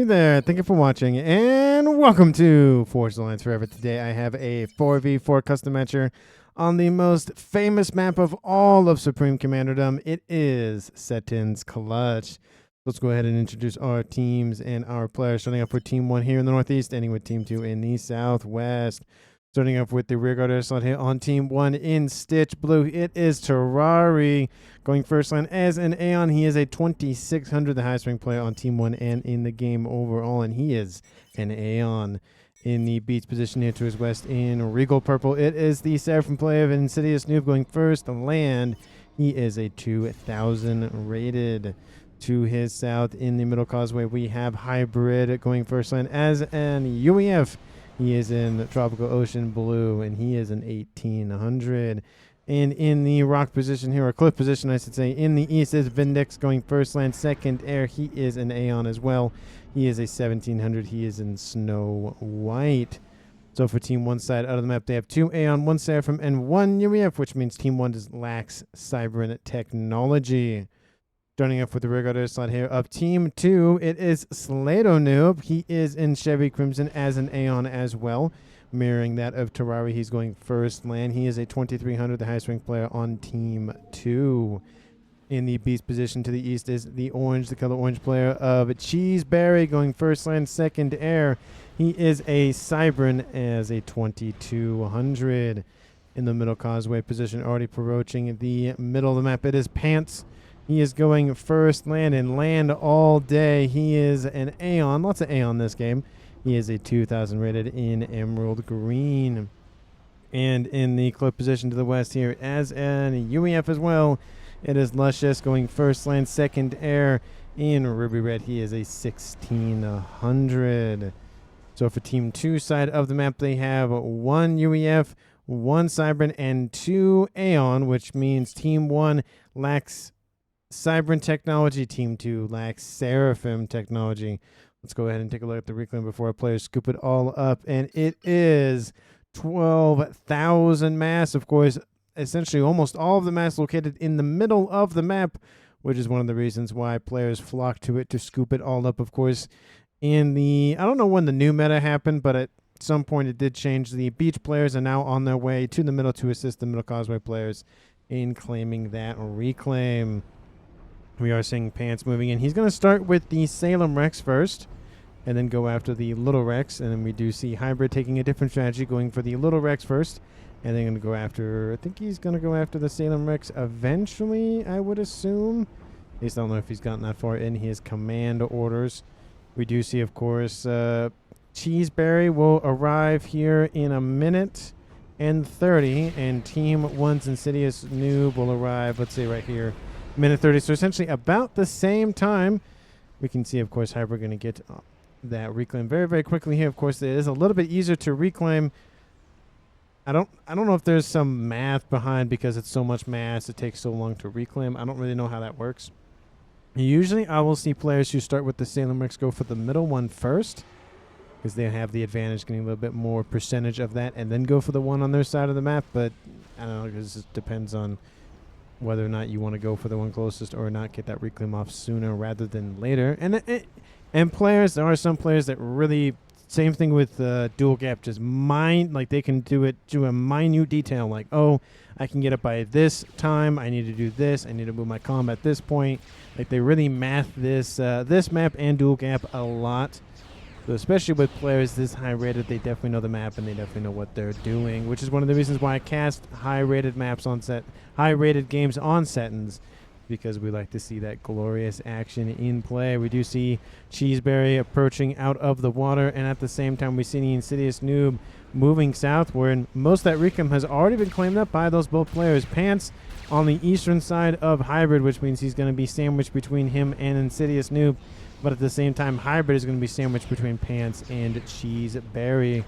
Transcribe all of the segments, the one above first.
Hey there, thank you for watching, and welcome to Forge Alliance Forever. Today I have a 4v4 custom matcher on the most famous map of all of Supreme Commanderdom. It is SETON'S Clutch. Let's go ahead and introduce our teams and our players, starting off with Team 1 here in the Northeast, ending with Team 2 in the Southwest. Starting off with the rear guard slot here on Team 1 in Stitch Blue, it is Terrari going first line as an Aeon. He is a 2600, the highest ranked player on Team 1 and in the game overall, and he is an Aeon. In the Beats position here to his west in Regal Purple, it is the Seraphim player of Insidious Noob going first land. He is a 2000 rated. To his south in the middle causeway, we have Hybrid going first line as an UEF. He is in Tropical Ocean Blue, and he is an 1800. And in the rock position here, or cliff position, I should say, in the east is Vindex going first land, second air. He is an Aeon as well. He is a 1700. He is in Snow White. So for Team 1 side out of the map, they have 2 Aeon, 1 Seraphim, and 1 UEF, which means Team 1 just lacks Cyber technology. Starting off with the rear guard slot here of Team 2, it is Slato Noob. He is in Chevy Crimson as an Aeon as well, mirroring that of Terrari. He's going first land. He is a 2300, the highest ranked player on Team 2. In the beast position to the east is the color orange player of Cheeseberry going first land, second air. He is a Cybran as a 2200. In the middle causeway position, already approaching the middle of the map, it is Pants. He is going first land and land all day. He is an Aeon. Lots of Aeon this game. He is a 2000 rated in Emerald Green. And in the cloak position to the west here as an UEF as well, it is Luscious going first land, second air in Ruby Red. He is a 1600. So for Team 2 side of the map, they have 1 UEF, 1 Cybran, and 2 Aeon, which means Team 1 lacks Cybran technology, Team 2 lacks Seraphim technology. Let's go ahead and take a look at the reclaim before our players scoop it all up. And it is 12,000 mass. Of course, essentially almost all of the mass located in the middle of the map, which is one of the reasons why players flock to it to scoop it all up. Of course, in the, I don't know when the new meta happened, but at some point it did change. The beach players are now on their way to the middle to assist the middle causeway players in claiming that reclaim. We are seeing Pants moving in. He's going to start with the Salem Rex first and then go after the Little Rex. And then we do see Hybrid taking a different strategy, going for the Little Rex first. And then going to go after, I think he's going to go after the Salem Rex eventually, I would assume. At least I don't know if he's gotten that far in his command orders. We do see, of course, Cheeseberry will arrive here in a minute and 30. And Team 1's Insidious Noob will arrive, let's say right here, minute 30. So essentially about the same time. We can see, of course, how we're going to get that reclaim very, very quickly here. Of course, it is a little bit easier to reclaim. I don't know if there's some math behind because it's so much mass, it takes so long to reclaim. I don't really know how that works. Usually I will see players who start with the Salem Rex go for the middle one first, because they have the advantage getting a little bit more percentage of that, and then go for the one on their side of the map. But I don't know, because it depends on whether or not you want to go for the one closest or not, get that reclaim off sooner rather than later. And players, there are some players that really, same thing with dual gap, just like they can do it to a minute detail, like, oh, I can get it by this time, I need to do this, I need to move my comb at this point. Like they really math this this map and dual gap a lot. So especially with players this high rated, they definitely know the map and they definitely know what they're doing, which is one of the reasons why I cast high rated maps on high rated games on SETON'S, because we like to see that glorious action in play. We do see Cheeseberry approaching out of the water, and at the same time we see the Insidious Noob moving southward, and most of that reclaim has already been claimed up by those both players. Pants on the eastern side of Hybrid, which means he's going to be sandwiched between him and Insidious Noob. But at the same time, Hybrid is going to be sandwiched between Pants and Cheeseberry.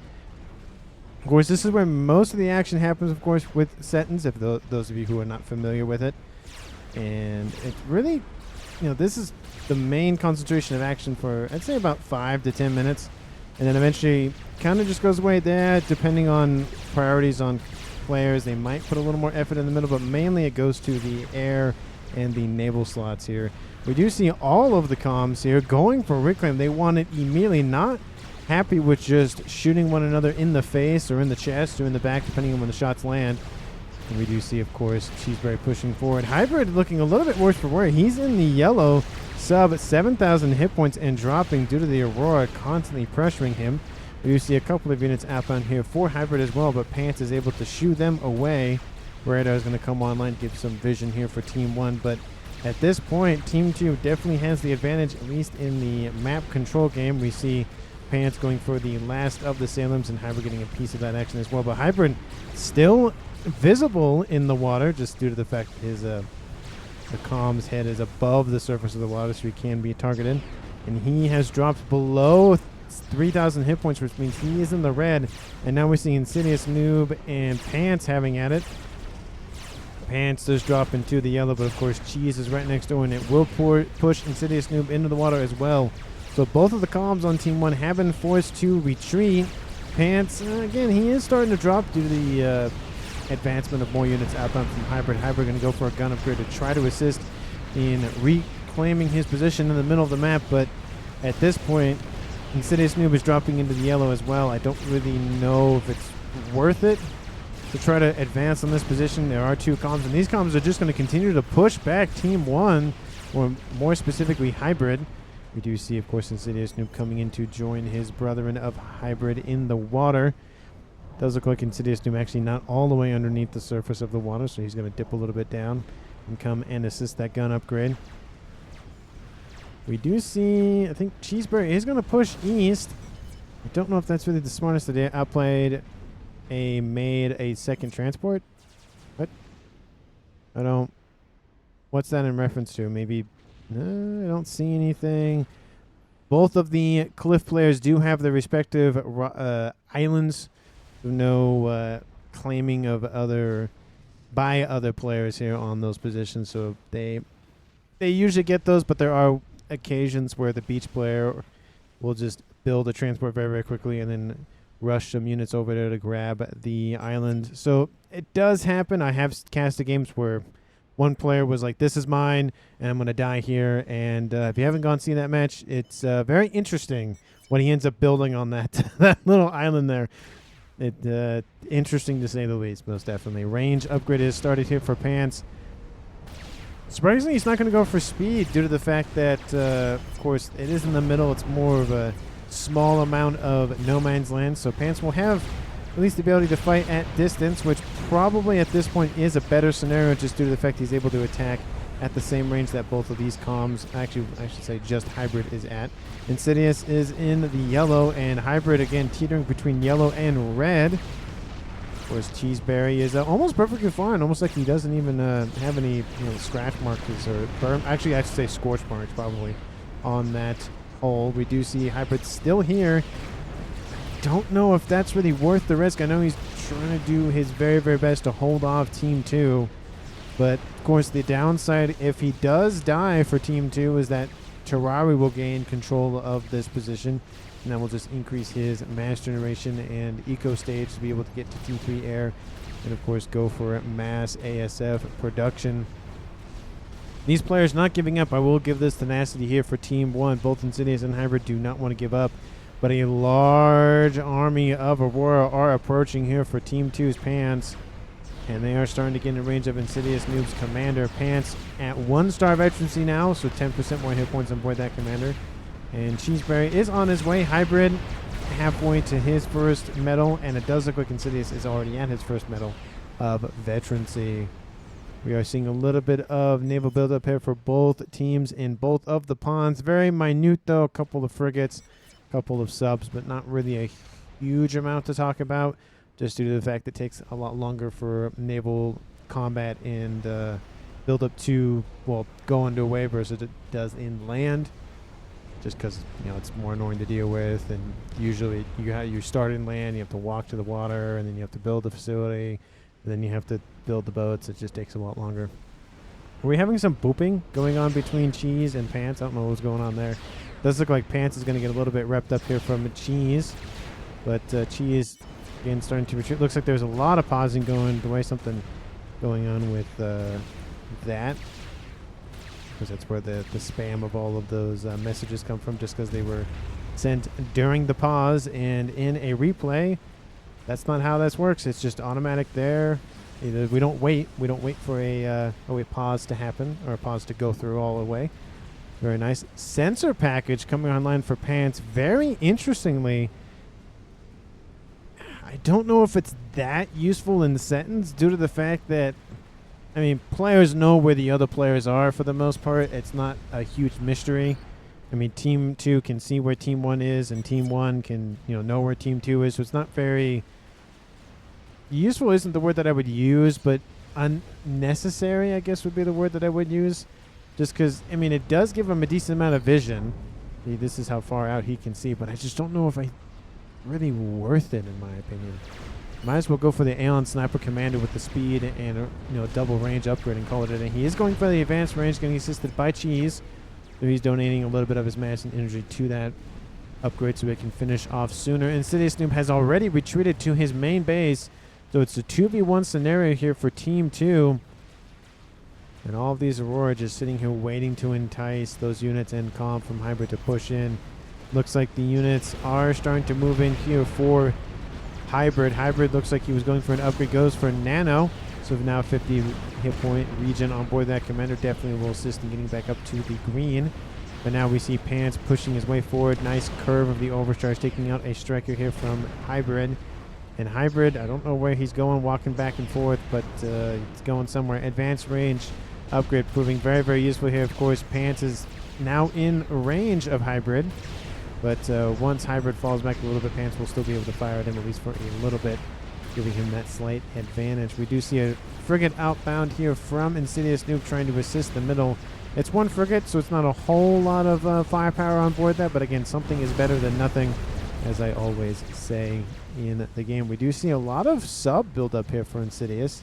Of course, this is where most of the action happens, of course, with SETON'S, if those of you who are not familiar with it. And it's really, this is the main concentration of action for, I'd say, about 5 to 10 minutes. And then eventually kind of just goes away there, depending on priorities on players. They might put a little more effort in the middle, but mainly it goes to the air and the naval slots here. We do see all of the comms here going for reclaim. They want it immediately, not happy with just shooting one another in the face or in the chest or in the back, depending on when the shots land. And we do see, of course, Cheeseberry pushing forward. Hybrid looking a little bit worse for wear. He's in the yellow sub, 7,000 hit points and dropping due to the Aurora constantly pressuring him. We do see a couple of units outbound here for Hybrid as well, but Pants is able to shoo them away. Radar is going to come online, give some vision here for Team 1, but at this point, Team 2 definitely has the advantage, at least in the map control game. We see Pants going for the last of the Salems and Hybrid getting a piece of that action as well, but Hybrid still visible in the water just due to the fact his the comms head is above the surface of the water, so he can be targeted. And he has dropped below 3,000 hit points, which means he is in the red. And now we're seeing Insidious, Noob, and Pants having at it. Pants does drop into the yellow, but of course Cheese is right next door, and it will push Insidious Noob into the water as well. So both of the comms on Team 1 have been forced to retreat. Pants, again, he is starting to drop due to the advancement of more units outbound from Hybrid. Hybrid going to go for a gun upgrade to try to assist in reclaiming his position in the middle of the map, but at this point, Insidious Noob is dropping into the yellow as well. I don't really know if it's worth it to try to advance on this position. There are two comms, and these comms are just going to continue to push back Team 1, or more specifically Hybrid. We do see, of course, Insidious Noob coming in to join his brethren of Hybrid in the water. Does look like Insidious Noob actually not all the way underneath the surface of the water, so he's going to dip a little bit down and come and assist that gun upgrade. We do see, I think Cheeseberry is going to push east. I don't know if that's really the smartest idea. Outplayed made a second transport. What? I don't. What's that in reference to? Maybe. No, I don't see anything. Both of the Cliff players do have their respective islands. No claiming of by other players here on those positions, so they usually get those, but there are occasions where the beach player will just build a transport very, very quickly and then rush some units over there to grab the island. So it does happen. I have casted games where one player was like, this is mine, and I'm going to die here. And if you haven't gone see that match, it's very interesting what he ends up building on that, that little island there. Interesting to say the least, most definitely. Range upgrade is started here for Pants. Surprisingly, he's not going to go for speed due to the fact that, of course, it is in the middle. It's more of a small amount of no man's land, so Pants will have at least the ability to fight at distance, which probably at this point is a better scenario just due to the fact he's able to attack at the same range that both of these comms, actually I should say just Hybrid, is at. Insidious is in the yellow, and Hybrid again teetering between yellow and red. Of course, Cheeseberry is almost perfectly fine, almost like he doesn't even have any scratch marks or burn. Actually, I should say scorch marks probably on that hole. We do see Hybrid still here. Don't know if that's really worth the risk. I know he's trying to do his very, very best to hold off Team 2. But, of course, the downside, if he does die for Team 2, is that Terrari will gain control of this position. And that will just increase his mass generation and eco stage to be able to get to T3 air. And, of course, go for mass ASF production. These players not giving up. I will give this tenacity here for Team 1. Both Insidious and Hybrid do not want to give up. But a large army of Aurora are approaching here for Team 2's Pants. And they are starting to get in range of Insidious Noob's commander. Pants at 1-star veterancy now, so 10% more hit points on board that commander. And Cheeseberry is on his way. Hybrid halfway to his first medal, and it does look like Insidious is already at his first medal of veterancy. We are seeing a little bit of naval buildup here for both teams in both of the ponds. Very minute though, a couple of frigates, a couple of subs, but not really a huge amount to talk about, just due to the fact it takes a lot longer for naval combat and build up to, well, go underway versus it does inland. Just because, it's more annoying to deal with, and usually you start inland, you have to walk to the water, and then you have to build the facility, and then you have to build the boats. It just takes a lot longer. Are we having some booping going on between Cheese and Pants? I don't know what's going on there. Does look like Pants is going to get a little bit repped up here from Cheese, but Cheese again starting to retreat. Looks like there's a lot of pausing going on with that. because that's where the spam of all of those messages come from, just because they were sent during the pause. And in a replay, that's not how this works. It's just automatic there. Either we don't wait for a pause to happen, or a pause to go through all the way. Very nice. Sensor package coming online for Pants. Very interestingly, I don't know if it's that useful in the sentence, due to the fact that, I mean, players know where the other players are for the most part. It's not a huge mystery. I mean, Team 2 can see where Team 1 is, and Team 1 can, know where Team 2 is. So it's not very useful, isn't the word that I would use, but unnecessary, I guess, would be the word that I would use. Just because, I mean, it does give him a decent amount of vision. See, this is how far out he can see, but I just don't know if really worth it, in my opinion. Might as well go for the Aeon Sniper Commander with the speed and double range upgrade and call it a day. He is going for the advanced range, getting assisted by Cheese. So he's donating a little bit of his mass and energy to that upgrade so it can finish off sooner. Insidious Noob has already retreated to his main base, so it's a 2v1 scenario here for Team 2. And all of these Aurora just sitting here waiting to entice those units and Calm from Hybrid to push in. Looks like the units are starting to move in here for Hybrid. Hybrid looks like he was going for an upgrade, goes for Nano. So now 50 hit point region on board that commander. Definitely will assist in getting back up to the green. But now we see Pants pushing his way forward. Nice curve of the overcharge, taking out a striker here from Hybrid. And Hybrid, I don't know where he's going, walking back and forth, but it's going somewhere. Advanced range upgrade proving very, very useful here. Of course, Pants is now in range of Hybrid. But once Hybrid falls back a little bit, Pants will still be able to fire at him, at least for a little bit, giving him that slight advantage. We do see a frigate outbound here from Insidious Noob trying to assist the middle. It's one frigate, so it's not a whole lot of firepower on board that, but again, something is better than nothing, as I always say in the game. We do see a lot of sub build up here for Insidious.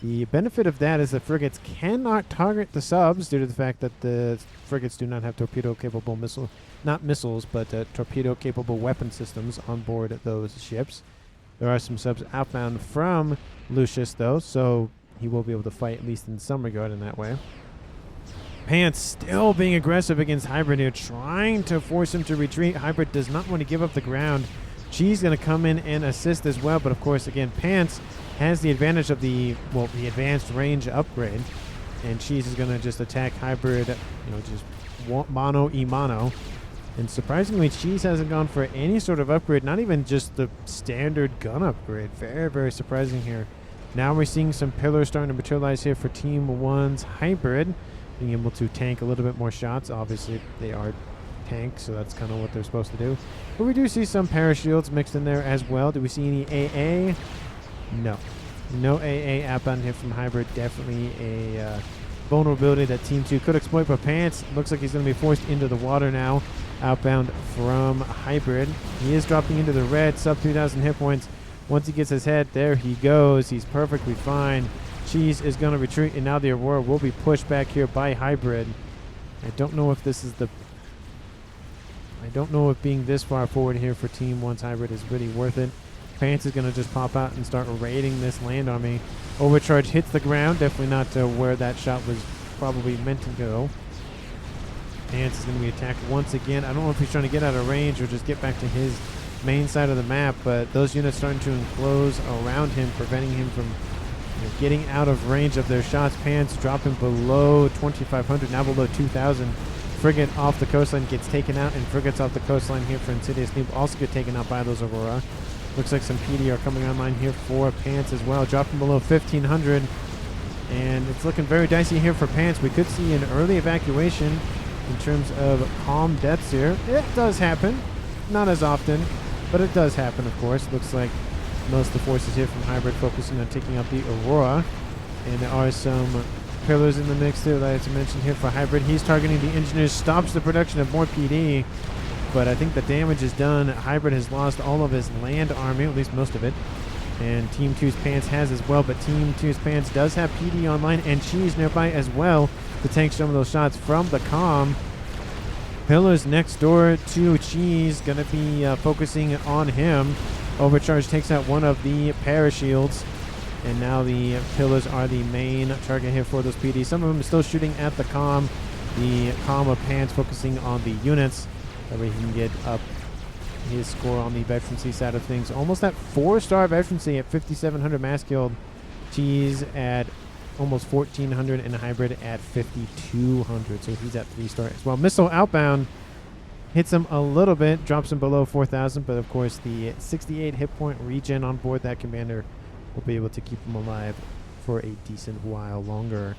The benefit of that is that frigates cannot target the subs due to the fact that the frigates do not have torpedo-capable torpedo-capable weapon systems on board those ships. There are some subs outbound from Lucius, though, so he will be able to fight at least in some regard in that way. Pants still being aggressive against Hybrid here, trying to force him to retreat. Hybrid does not want to give up the ground. Cheese going to come in and assist as well, but of course, again, Pants has the advantage of the advanced range upgrade, and Cheese is going to just attack Hybrid, just mano-y-mano. And surprisingly, Cheese hasn't gone for any sort of upgrade, not even just the standard gun upgrade. Very, very surprising here. Now we're seeing some pillars starting to materialize here for Team 1's Hybrid, being able to tank a little bit more shots. Obviously, they are tanks, so that's kind of what they're supposed to do. But we do see some parashields mixed in there as well. Do we see any AA? No. No AA outbound here from Hybrid. Definitely a vulnerability that Team 2 could exploit, but Pants looks like he's going to be forced into the water now. Outbound from Hybrid. He is dropping into the red, sub 3,000 hit points. Once he gets his head, there he goes. He's perfectly fine. Cheese is going to retreat, and now the Aurora will be pushed back here by Hybrid. I don't know if this is the... I don't know if being this far forward here for Team 1's Hybrid is really worth it. Pants is going to just pop out and start raiding this land army. Overcharge hits the ground. Definitely not where that shot was probably meant to go. Pants is going to be attacked once again. I don't know if he's trying to get out of range or just get back to his main side of the map, but those units starting to enclose around him, preventing him from getting out of range of their shots. Pants dropping below 2,500, now below 2,000. Frigate off the coastline gets taken out, and frigates off the coastline here for Insidious Noob also get taken out by those Aurora. Looks like some PD are coming online here for Pants as well, dropping below 1,500. And it's looking very dicey here for Pants. We could see an early evacuation in terms of calm deaths here. It does happen. Not as often, but it does happen, of course. Looks like most of the forces here from Hybrid focusing on taking out the Aurora. And there are some pillars in the mix there that I had to mention here for Hybrid. He's targeting the engineers, stops the production of more PD. But I think the damage is done. Hybrid has lost all of his land army, at least most of it. And Team 2's Pants has as well, but Team 2's Pants does have PD online and Cheese nearby as well to tank some of those shots from the comm. Pillars next door to Cheese, going to be focusing on him. Overcharge takes out one of the parashields, and now the pillars are the main target here for those PD. Some of them are still shooting at the comm. the calm of Pants focusing on the units. That way he can get up his score on the veterancy side of things. Almost at 4-star veterancy at 5,700 mass killed. Cheese at almost 1,400 and hybrid at 5,200. So he's at 3-star as well. Missile outbound hits him a little bit, drops him below 4,000, but of course the 68 hit point regen on board that commander will be able to keep him alive for a decent while longer.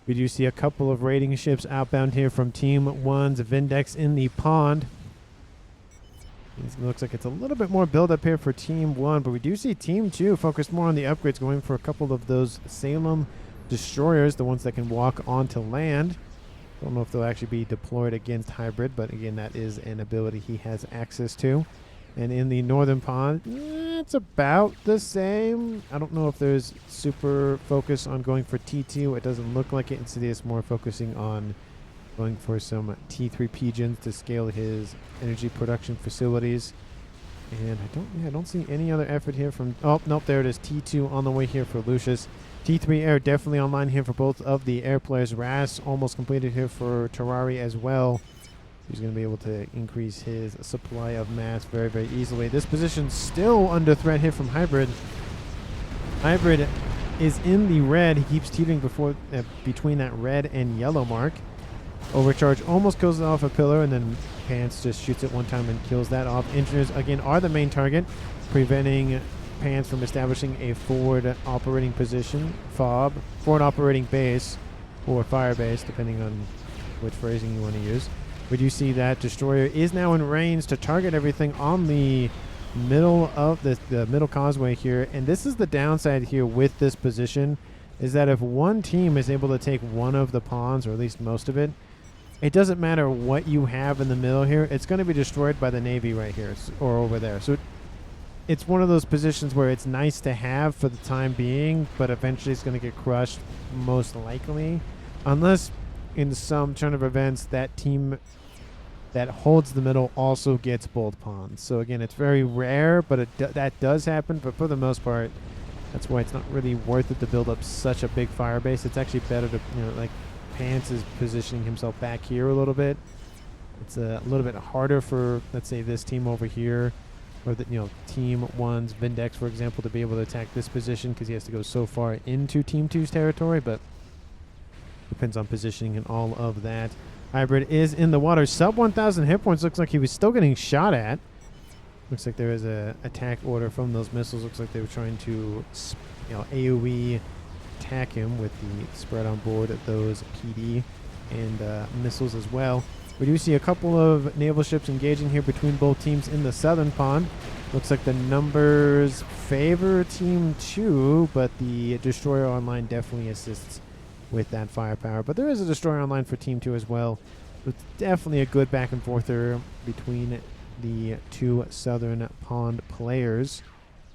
We do see a couple of raiding ships outbound here from Team 1's Vindex in the pond. It looks like it's a little bit more build up here for Team 1, but we do see Team 2 focused more on the upgrades, going for a couple of those Salem destroyers, the ones that can walk onto land. Don't know if they'll actually be deployed against hybrid, but again, that is an ability he has access to. And in the northern pond, it's about the same. I don't know if there's super focus on going for T2. It doesn't look like it. Insidious more focusing on going for some T3 pigeons to scale his energy production facilities. And I don't see any other effort here from... Oh, nope, there it is. T2 on the way here for Lucius. T3 air definitely online here for both of the air players. Ras almost completed here for Terrari as well. He's going to be able to increase his supply of mass very, very easily. This position's still under threat here from Hybrid. Hybrid is in the red. He keeps teetering between that red and yellow mark. Overcharge almost kills off a pillar, and then Pants just shoots it one time and kills that off. Engineers, again, are the main target, preventing Pants from establishing a forward operating position, FOB, forward operating base, or fire base, depending on which phrasing you want to use. We do see that Destroyer is now in range to target everything on the middle of the middle causeway here. And this is the downside here with this position, is that if one team is able to take one of the pawns, or at least most of it, it doesn't matter what you have in the middle here. It's going to be destroyed by the Navy right here or over there. So it's one of those positions where it's nice to have for the time being, but eventually it's going to get crushed most likely. Unless in some turn of events that team that holds the middle also gets both pawns. So again, it's very rare, but that does happen. But for the most part, that's why it's not really worth it to build up such a big fire base. It's actually better to, like Pants is positioning himself back here a little bit. It's a little bit harder for, let's say, this team over here, or the Team 1's Vindex, for example, to be able to attack this position because he has to go so far into Team 2's territory. But depends on positioning and all of that. Hybrid is in the water. Sub 1,000 hit points. Looks like he was still getting shot at. Looks like there is a attack order from those missiles. Looks like they were trying to, AoE attack him with the spread on board of those PD and missiles as well. We do see a couple of naval ships engaging here between both teams in the southern pond. Looks like the numbers favor Team 2, but the destroyer online definitely assists with that firepower. But there is a destroyer online for Team 2 as well. So it's definitely a good back and forther between the two southern pond players.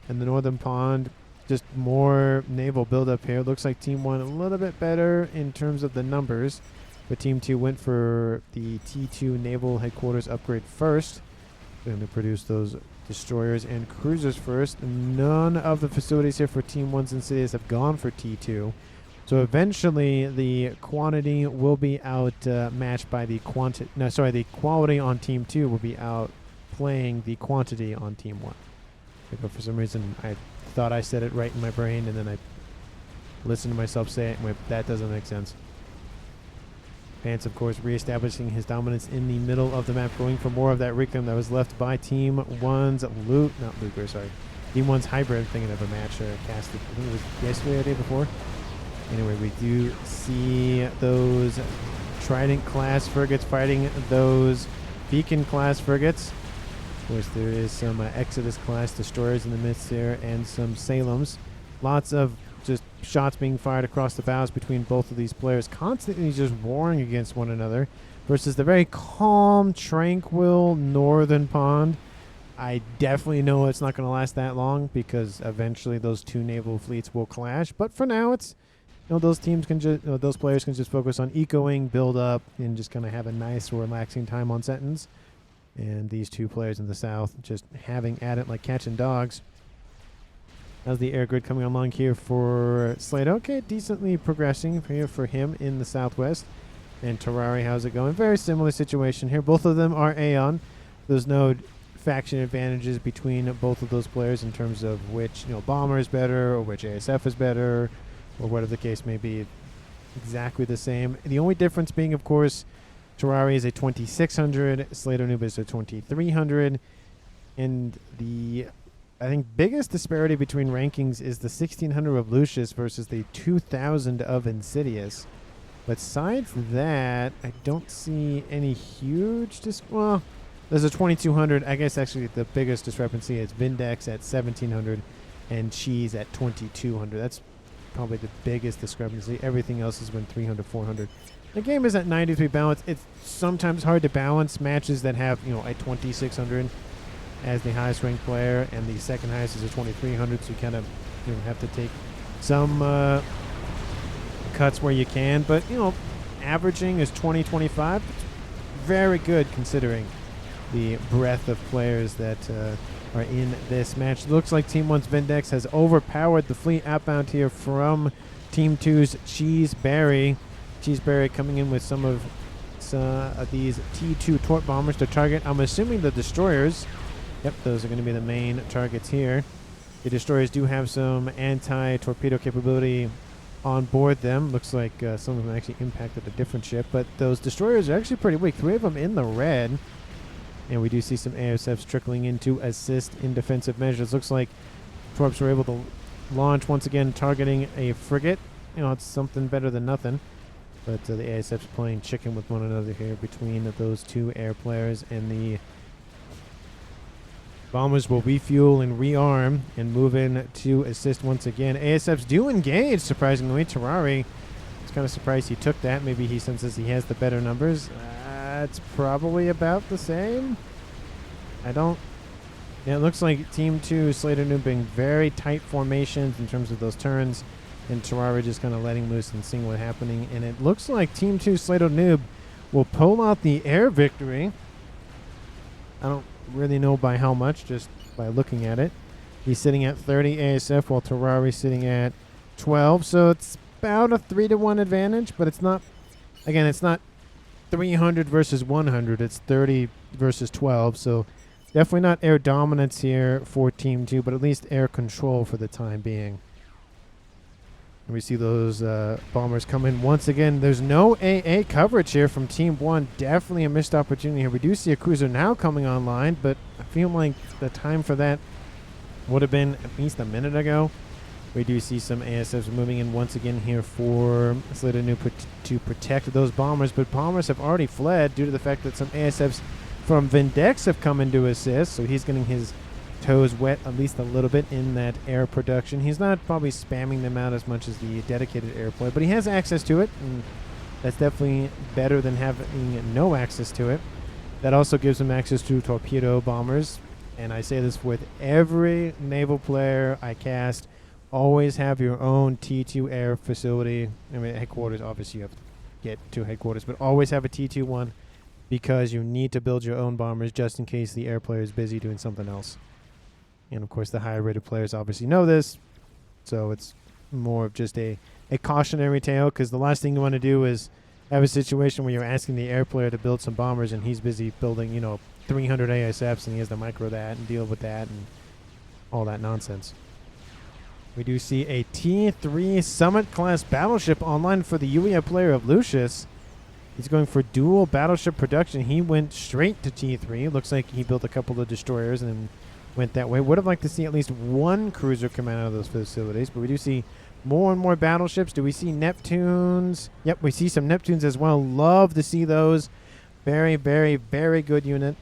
And the northern pond, just more naval buildup here. Looks like Team 1 a little bit better in terms of the numbers, but Team 2 went for the T2 naval headquarters upgrade first. They're going to produce those destroyers and cruisers first. None of the facilities here for Team 1's Insidious have gone for T2. So eventually the quantity will be matched by the quantity. No, sorry, the quality on Team 2 will be outplaying the quantity on Team 1. But for some reason I thought I said it right in my brain, and then I listened to myself say it and went, that doesn't make sense. Pants, of course, reestablishing his dominance in the middle of the map, going for more of that reclaim that was left by Team 1's Team 1's Hybrid. I'm thinking of a match casted, I think it was yesterday or the day before. Anyway, we do see those Trident-class frigates fighting those Beacon-class frigates. Of course, there is some Exodus-class destroyers in the midst there and some Salems. Lots of just shots being fired across the bows between both of these players, constantly just warring against one another, versus the very calm, tranquil northern pond. I definitely know it's not going to last that long because eventually those two naval fleets will clash. But for now, it's those teams can just, those players can just focus on ecoing, build up, and just kind of have a nice, relaxing time on Setons. And these two players in the south just having at it like catching dogs. How's the air grid coming along here for Slade? Okay, decently progressing here for him in the southwest. and Terrari. How's it going? Very similar situation here. Both of them are Aeon. There's no faction advantages between both of those players in terms of which bomber is better or which ASF is better or whatever the case may be. Exactly the same. The only difference being, of course, Terrari is a 2600, Slater Noob is a 2300, and the I think biggest disparity between rankings is the 1600 of Lucius versus the 2000 of Insidious. Besides that, I don't see any huge well, there's a 2200. I guess actually the biggest discrepancy is Vindex at 1700 and Cheese at 2200. That's probably the biggest discrepancy. Everything else has been 300, 400. The game is at 93 balance. It's sometimes hard to balance matches that have, a 2600 as the highest ranked player, and the second highest is a 2300. So you kind of have to take some cuts where you can. But averaging is 20-25. Very good considering the breadth of players that are in this match. It looks like Team 1's Vindex has overpowered the fleet outbound here from Team 2's Cheeseberry. Cheeseberry coming in with some of these T2 Tort bombers to target. I'm assuming the destroyers. Yep, those are going to be the main targets here. The destroyers do have some anti-torpedo capability on board them. Looks like some of them actually impacted a different ship, but those destroyers are actually pretty weak. 3 of them in the red. And we do see some ASFs trickling in to assist in defensive measures. Looks like Torps were able to launch once again, targeting a frigate. It's something better than nothing. But the ASFs playing chicken with one another here between those two air players. And the bombers will refuel and rearm and move in to assist once again. ASFs do engage, surprisingly. Terrari, I was kind of surprised he took that. Maybe he senses he has the better numbers. It's probably about the same. Yeah, it looks like Team 2, Slater Noob, being very tight formations in terms of those turns, and Terrari just kind of letting loose and seeing what's happening. And it looks like Team 2, Slater Noob, will pull out the air victory. I don't really know by how much, just by looking at it. He's sitting at 30 ASF, while Terrari's sitting at 12. So it's about a 3-to-1 advantage, but it's not, again, it's not 300 versus 100. It's 30 versus 12. So definitely not air dominance here for Team 2, but at least air control for the time being. And we see those bombers come in once again. There's no AA coverage here from Team 1. Definitely a missed opportunity here. We do see a cruiser now coming online, but I feel like the time for that would have been at least a minute ago. We do see some ASFs moving in once again here for Slater Noob to protect those bombers, but bombers have already fled due to the fact that some ASFs from Vindex have come in to assist, so he's getting his toes wet at least a little bit in that air production. He's not probably spamming them out as much as the dedicated air play, but he has access to it, and that's definitely better than having no access to it. That also gives him access to torpedo bombers, and I say this with every naval player I cast. Always have your own T2 air facility. I mean, headquarters, obviously you have to get to headquarters, but always have a T2 one because you need to build your own bombers just in case the air player is busy doing something else. And of course the higher rated players obviously know this, so it's more of just a cautionary tale, because the last thing you want to do is have a situation where you're asking the air player to build some bombers and he's busy building 300 ASFs and he has to micro that and deal with that and all that nonsense. We do see a T3 Summit class battleship online for the UEA player of Lucius. He's going for dual battleship production. He went straight to T3. Looks like he built a couple of destroyers and went that way. Would have liked to see at least one cruiser come out of those facilities, but we do see more and more battleships. Do we see Neptunes? Yep, we see some Neptunes as well. Love to see those. Very, very, very good unit.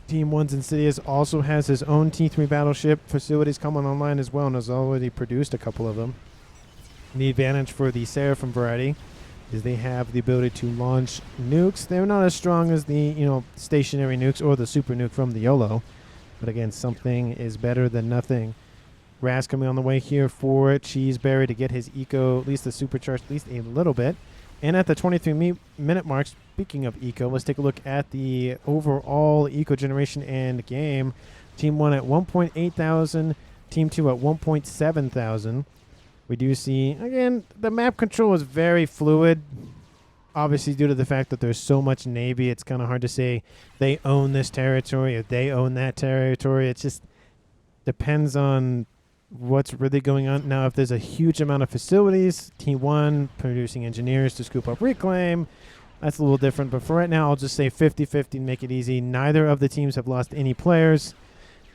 Team 1's Insidious also has his own T3 battleship facilities coming online as well, and has already produced a couple of them. The advantage for the Seraphim variety is they have the ability to launch nukes. They're not as strong as the stationary nukes or the super nuke from the YOLO, but again, something is better than nothing. Raz coming on the way here for Cheeseberry to get his eco, at least the supercharged, at least a little bit. And at the 23-minute mark, speaking of eco, let's take a look at the overall eco generation and game. Team 1 at 1.8 thousand, Team 2 at 1.7 thousand. We do see, again, the map control is very fluid. obviously, due to the fact that there's so much Navy, it's kind of hard to say they own this territory or they own that territory. It just depends on what's really going on. Now, if there's a huge amount of facilities, T1 producing engineers to scoop up reclaim, that's a little different. But for right now, I'll just say 50-50 and make it easy. Neither of the teams have lost any players.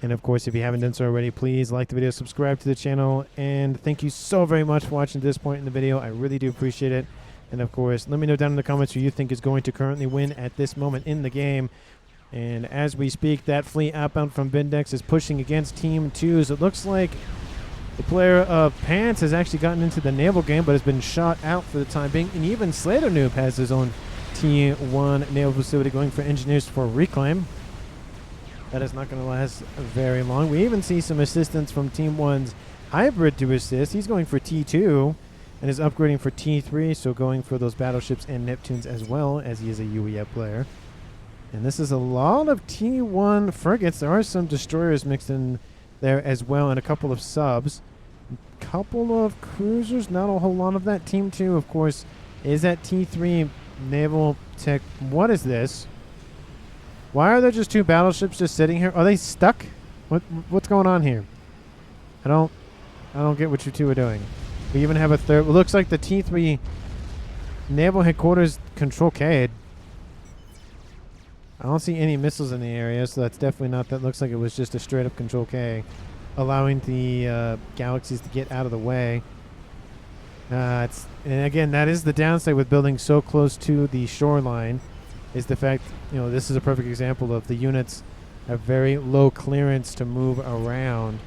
And, of course, if you haven't done so already, please like the video, subscribe to the channel. And thank you so very much for watching this point in the video. I really do appreciate it. And, of course, let me know down in the comments who you think is going to currently win at this moment in the game. And as we speak, that fleet outbound from Vindex is pushing against Team 2's. It looks like the player of Pants has actually gotten into the naval game, but has been shot out for the time being. And even Slater Noob has his own T1 naval facility going for engineers for reclaim. That is not going to last very long. We even see some assistance from Team 1's Hybrid to assist. He's going for T2 and is upgrading for T3, so going for those battleships and Neptunes as well, as he is a UEF player. And this is a lot of T1 frigates. There are some destroyers mixed in there as well, and a couple of subs. A couple of cruisers, not a whole lot of that. Team 2, of course, is at T3 naval tech. What is this? Why are there just 2 battleships just sitting here? Are they stuck? What's going on here? I don't get what you 2 are doing. We even have a third. It looks like the T3 naval headquarters control K. I don't see any missiles in the area, so that's definitely not. That looks like it was just a straight up control K, allowing the galaxies to get out of the way. And again, that is the downside with building so close to the shoreline, is the fact, you know, this is a perfect example of the units have very low clearance to move around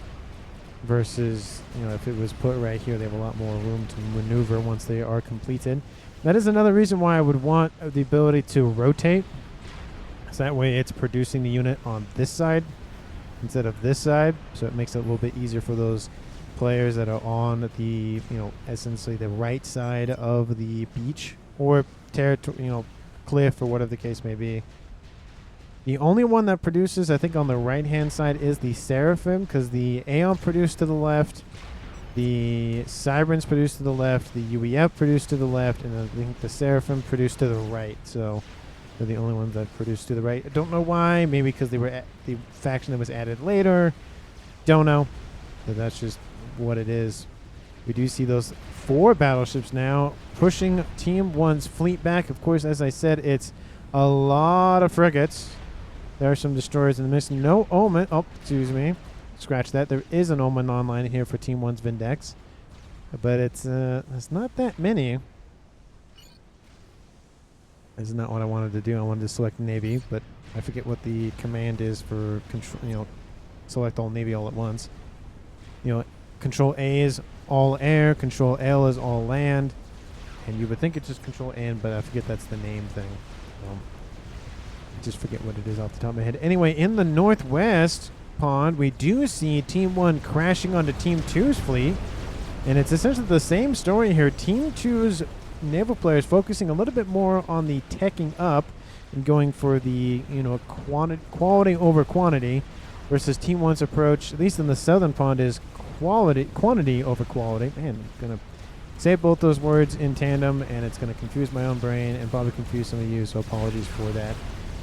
versus, you know, if it was put right here, they have a lot more room to maneuver once they are completed. That is another reason why I would want the ability to rotate, so that way it's producing the unit on this side instead of this side, so it makes it a little bit easier for those players that are on the, you know, essentially the right side of the beach or territory, you know, cliff or whatever the case may be. The only one that produces, I think, on the right-hand side is the Seraphim, because the Aeon produced to the left, the Cybern's produced to the left, the UEF produced to the left, and I think the Seraphim produced to the right. So they're the only ones that produced to the right. I don't know why. Maybe because they were the faction that was added later. Don't know. But that's just what it is. We do see those 4 battleships now pushing Team 1's fleet back. Of course, as I said, it's a lot of frigates. There are some destroyers in the mix. No Omen. Oh, excuse me. Scratch that. There is an Omen online here for Team 1's Vindex. But it's not that many. That's not what I wanted to do. I wanted to select Navy, but I forget what the command is for control, you know, select all Navy all at once. You know, Control A is all air, Control L is all land, and you would think it's just Control N, but I forget that's the name thing. I just forget what it is off the top of my head. Anyway, in the northwest pond, we do see Team 1 crashing onto Team 2's fleet, and it's essentially the same story here. Team 2's naval players focusing a little bit more on the teching up and going for the, you know, quality over quantity, versus Team 1's approach, at least in the southern pond, is quantity over quality. Man, I'm going to say both those words in tandem, and it's going to confuse my own brain and probably confuse some of you, so apologies for that.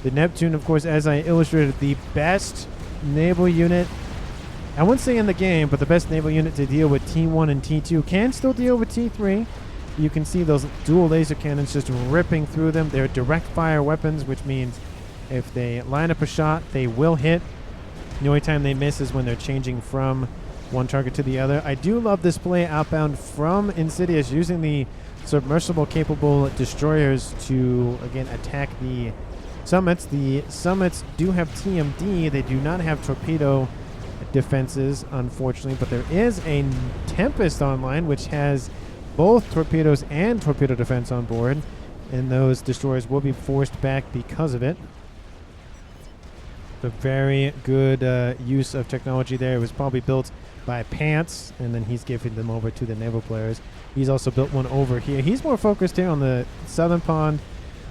The Neptune, of course, as I illustrated, the best naval unit, I wouldn't say in the game, but the best naval unit to deal with T1 and T2. Can still deal with T3. You can see those dual laser cannons just ripping through them. They're direct fire weapons, which means if they line up a shot, they will hit. The only time they miss is when they're changing from one target to the other. I do love this play outbound from Insidious, using the submersible capable destroyers to, again, attack the summits. The summits do have TMD. They do not have torpedo defenses, unfortunately, but there is a Tempest online, which has both torpedoes and torpedo defense on board, and those destroyers will be forced back because of it. A very good use of technology there. It was probably built by Pants, and then he's giving them over to the naval players. He's also built one over here. He's more focused here on the southern pond.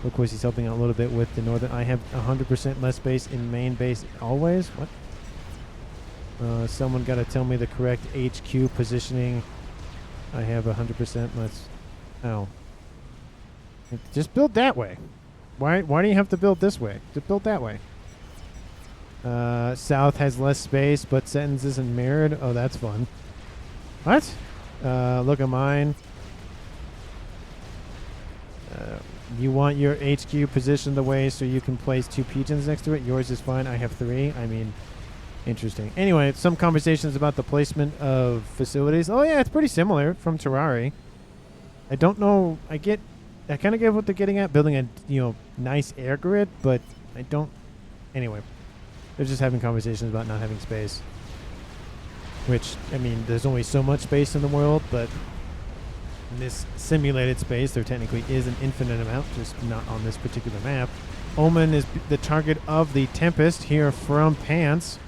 Of course, he's helping out a little bit with the northern. I have 100% less space in main base always. What? Someone got to tell me the correct HQ positioning. I have 100% less. Oh. Just build that way. Why do you have to build this way? Just build that way. South has less space, but SETON'S isn't mirrored. Oh, that's fun. What? Look at mine. You want your HQ positioned the way so you can place 2 pigeons next to it. Yours is fine. I have 3. I mean, interesting. Anyway, some conversations about the placement of facilities. Oh, yeah, it's pretty similar from Terrari. I don't know. I kind of get what they're getting at, building a, nice air grid, but I don't. Anyway, they're just having conversations about not having space. Which, I mean, there's only so much space in the world, but in this simulated space, there technically is an infinite amount, just not on this particular map. Omen is the target of the Tempest here from Pants.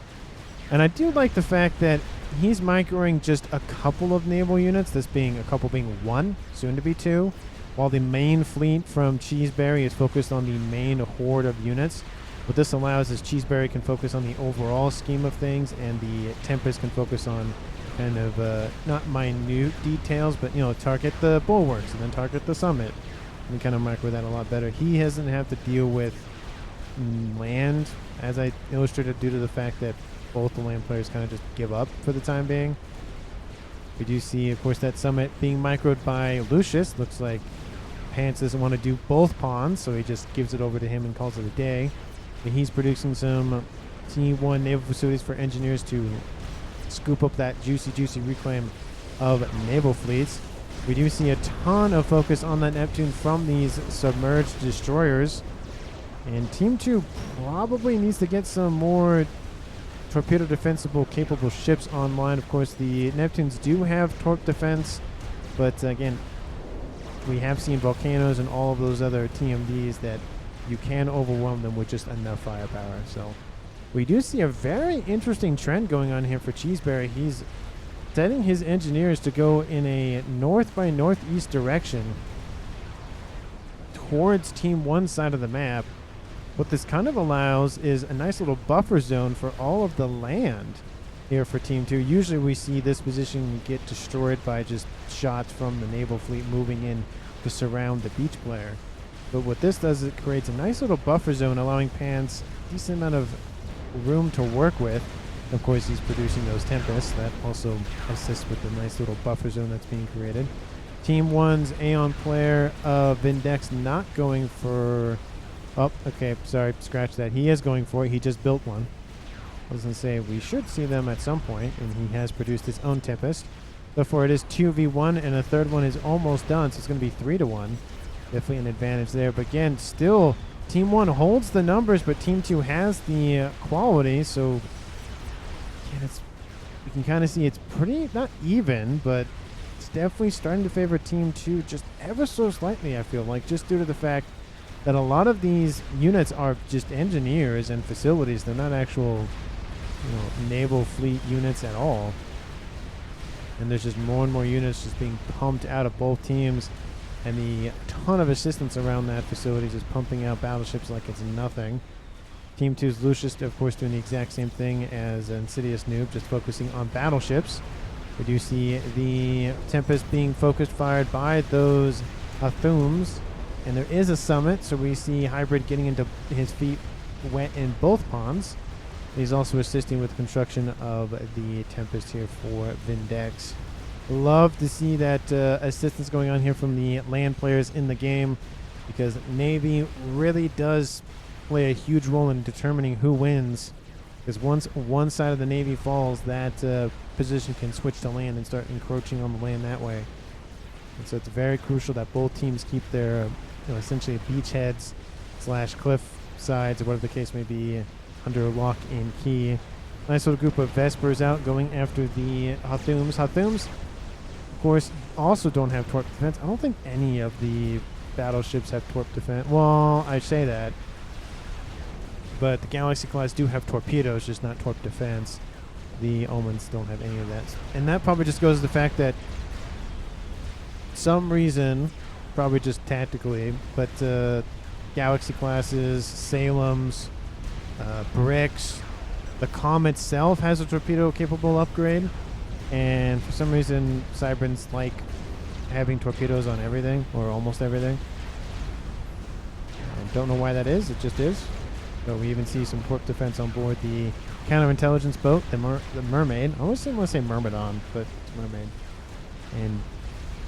And I do like the fact that he's microing just a couple of naval units, this being a couple being 1, soon to be 2, while the main fleet from Cheeseberry is focused on the main horde of units. What this allows is Cheeseberry can focus on the overall scheme of things, and the Tempest can focus on kind of not minute details, but target the bulwarks and then target the summit. And kind of micro that a lot better. He doesn't have to deal with land, as I illustrated, due to the fact that both the land players kind of just give up for the time being. We do see, of course, that summit being microed by Lucius. Looks like Pants doesn't want to do both pawns, so he just gives it over to him and calls it a day. And he's producing some T1 naval facilities for engineers to scoop up that juicy reclaim of naval fleets. We do see a ton of focus on that Neptune from these submerged destroyers. And Team 2 probably needs to get some more torpedo defensible capable ships online. Of course, the Neptunes do have torp defense, but again, we have seen volcanoes and all of those other TMDs that you can overwhelm them with just enough firepower. So we do see a very interesting trend going on here for Cheeseberry. He's setting his engineers to go in a north by northeast direction towards Team 1 side of the map. What this kind of allows is a nice little buffer zone for all of the land here for Team 2. Usually we see this position get destroyed by just shots from the naval fleet moving in to surround the beach player. But what this does is it creates a nice little buffer zone, allowing Pants a decent amount of room to work with. Of course, he's producing those Tempests. That also assists with the nice little buffer zone that's being created. Team 1's Aeon player, Vindex, not going for... Oh, okay, sorry, scratch that. He is going for it. He just built one. I was going to say, we should see them at some point, and he has produced his own Tempest. Therefore, it is 2v1, and a third one is almost done, so it's going to be 3-1. Definitely an advantage there. But again, still, Team 1 holds the numbers, but Team 2 has the quality, so yeah, you can kind of see it's pretty, not even, but it's definitely starting to favor Team 2 just ever so slightly, I feel like, just due to the fact that a lot of these units are just engineers and facilities. They're not actual, naval fleet units at all. And there's just more and more units just being pumped out of both teams, and the ton of assistance around that facility just pumping out battleships like it's nothing. Team 2's Lucius, of course, doing the exact same thing as Insidious Noob, just focusing on battleships. We do see the Tempest being focused fired by those Thumes, and there is a summit, so we see Hybrid getting into his feet wet in both ponds. He's also assisting with construction of the Tempest here for Vindex. Love to see that assistance going on here from the land players in the game, because Navy really does play a huge role in determining who wins. Because once one side of the Navy falls, that position can switch to land and start encroaching on the land that way. And so it's very crucial that both teams keep their essentially beachheads / cliff sides, or whatever the case may be, under lock and key. Nice little group of Vespers out going after the Hathumes. Hathumes, of course, also don't have torp defense. I don't think any of the battleships have torp defense. Well, I say that, but the Galaxy class do have torpedoes, just not torp defense. The Omens don't have any of that. And that probably just goes to the fact that some reason, probably just tactically, but Galaxy classes, Salem's, Bricks, the Calm itself has a torpedo capable upgrade, and for some reason Cyberns like having torpedoes on everything, or almost everything. Don't know why that is. It just is. So we even see some corp defense on board the counterintelligence boat, the Mermaid. I always want to say Myrmidon, but it's Mermaid. And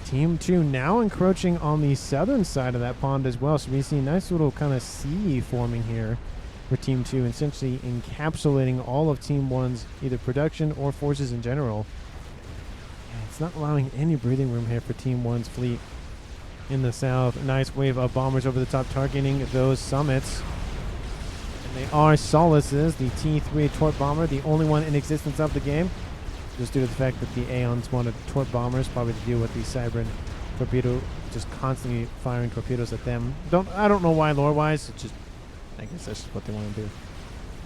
Team 2 now encroaching on the southern side of that pond as well. So we see a nice little kind of sea forming here for Team 2, essentially encapsulating all of Team 1's either production or forces in general. And it's not allowing any breathing room here for Team 1's fleet in the south. A nice wave of bombers over the top targeting those summits. And they are Solaces, the T3 Torp bomber, the only one in existence of the game. Just due to the fact that the Aeons wanted Torp bombers, probably to deal with the Cybran torpedo, just constantly firing torpedoes at them. I don't know why lore-wise. It's just, I guess that's just what they want to do.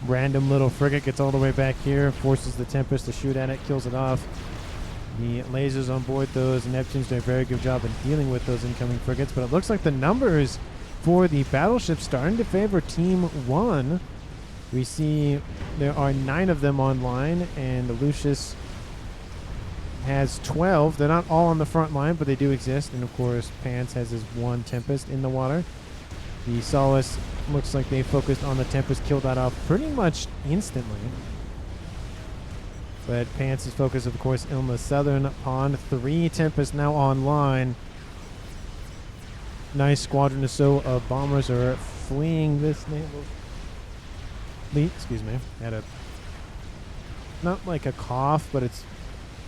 Random little frigate gets all the way back here, forces the Tempest to shoot at it, kills it off. The lasers on board those Neptunes do a very good job in dealing with those incoming frigates, but it looks like the numbers for the battleships starting to favor Team 1. We see there are 9 of them online, and Lucius has 12. They're not all on the front line, but they do exist. And of course, Pants has his 1 Tempest in the water. The Solace looks like they focused on the Tempest, killed that off pretty much instantly. But Pants is focused, of course, on the southern pond. 3 Tempests now online. Nice squadron or so of bombers are fleeing this naval fleet. Excuse me. Had a, not like a cough, but it's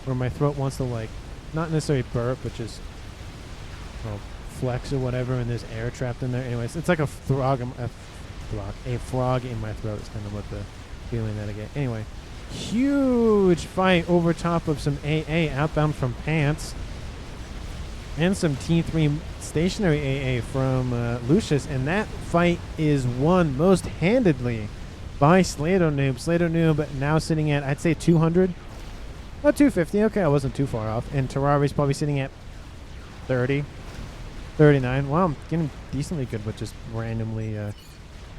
where my throat wants to, like, not necessarily burp, but just, well, flex or whatever, and there's air trapped in there. Anyways, it's like a frog in my throat is kind of what the feeling that I get. Anyway, huge fight over top of some AA outbound from Pants, and some T3 stationary AA from Lucius, and that fight is won most handedly by Slato Noob. Slato Noob now sitting at, I'd say, 200. Oh, 250. Okay, I wasn't too far off. And Terrari's probably sitting at 30, 39. Wow, I'm getting decently good with just randomly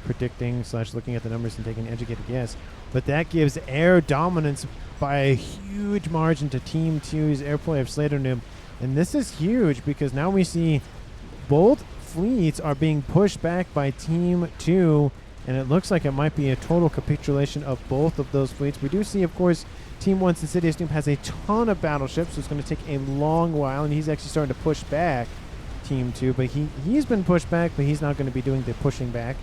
predicting / looking at the numbers and taking an educated guess. But that gives air dominance by a huge margin to Team 2's airplay of Slater Noob. And this is huge because now we see both fleets are being pushed back by Team 2, and it looks like it might be a total capitulation of both of those fleets. We do see, of course, Team 1's Insidious Noob has a ton of battleships, so it's going to take a long while, and he's actually starting to push back Team 2. But he's been pushed back, but he's not going to be doing the pushing back.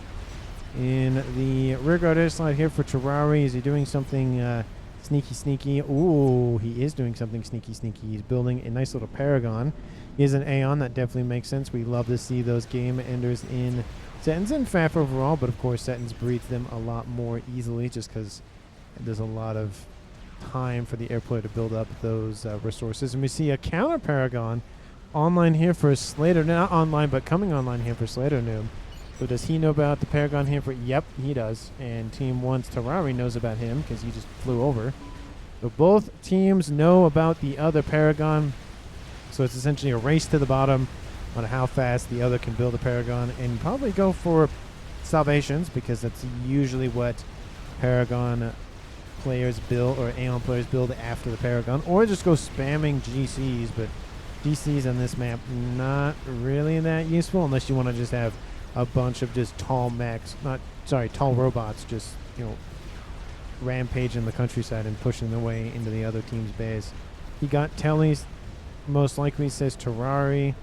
In the rearguard air slide here for Terrari, is he doing something sneaky? Ooh, he is doing something sneaky. He's building a nice little Paragon. He is an Aeon. That definitely makes sense. We love to see those game enders in SETON'S and FAF overall, but of course SETON'S breeds them a lot more easily just because there's a lot of time for the airplayer to build up those resources. And we see a counter Paragon online here for Slater. Not online, but coming online here for Slater Noob. So does he know about the Paragon here for? Yep, he does. And Team 1's Terrari knows about him because he just flew over. So both teams know about the other Paragon. So it's essentially a race to the bottom on how fast the other can build a Paragon and probably go for salvations, because that's usually what Paragon players build, or Aeon players build after the Paragon, or just go spamming GCs. But GCs on this map, not really that useful unless you want to just have a bunch of just tall mechs, tall robots, just, rampaging the countryside and pushing their way into the other team's base. He got Telly's, most likely says Terrari,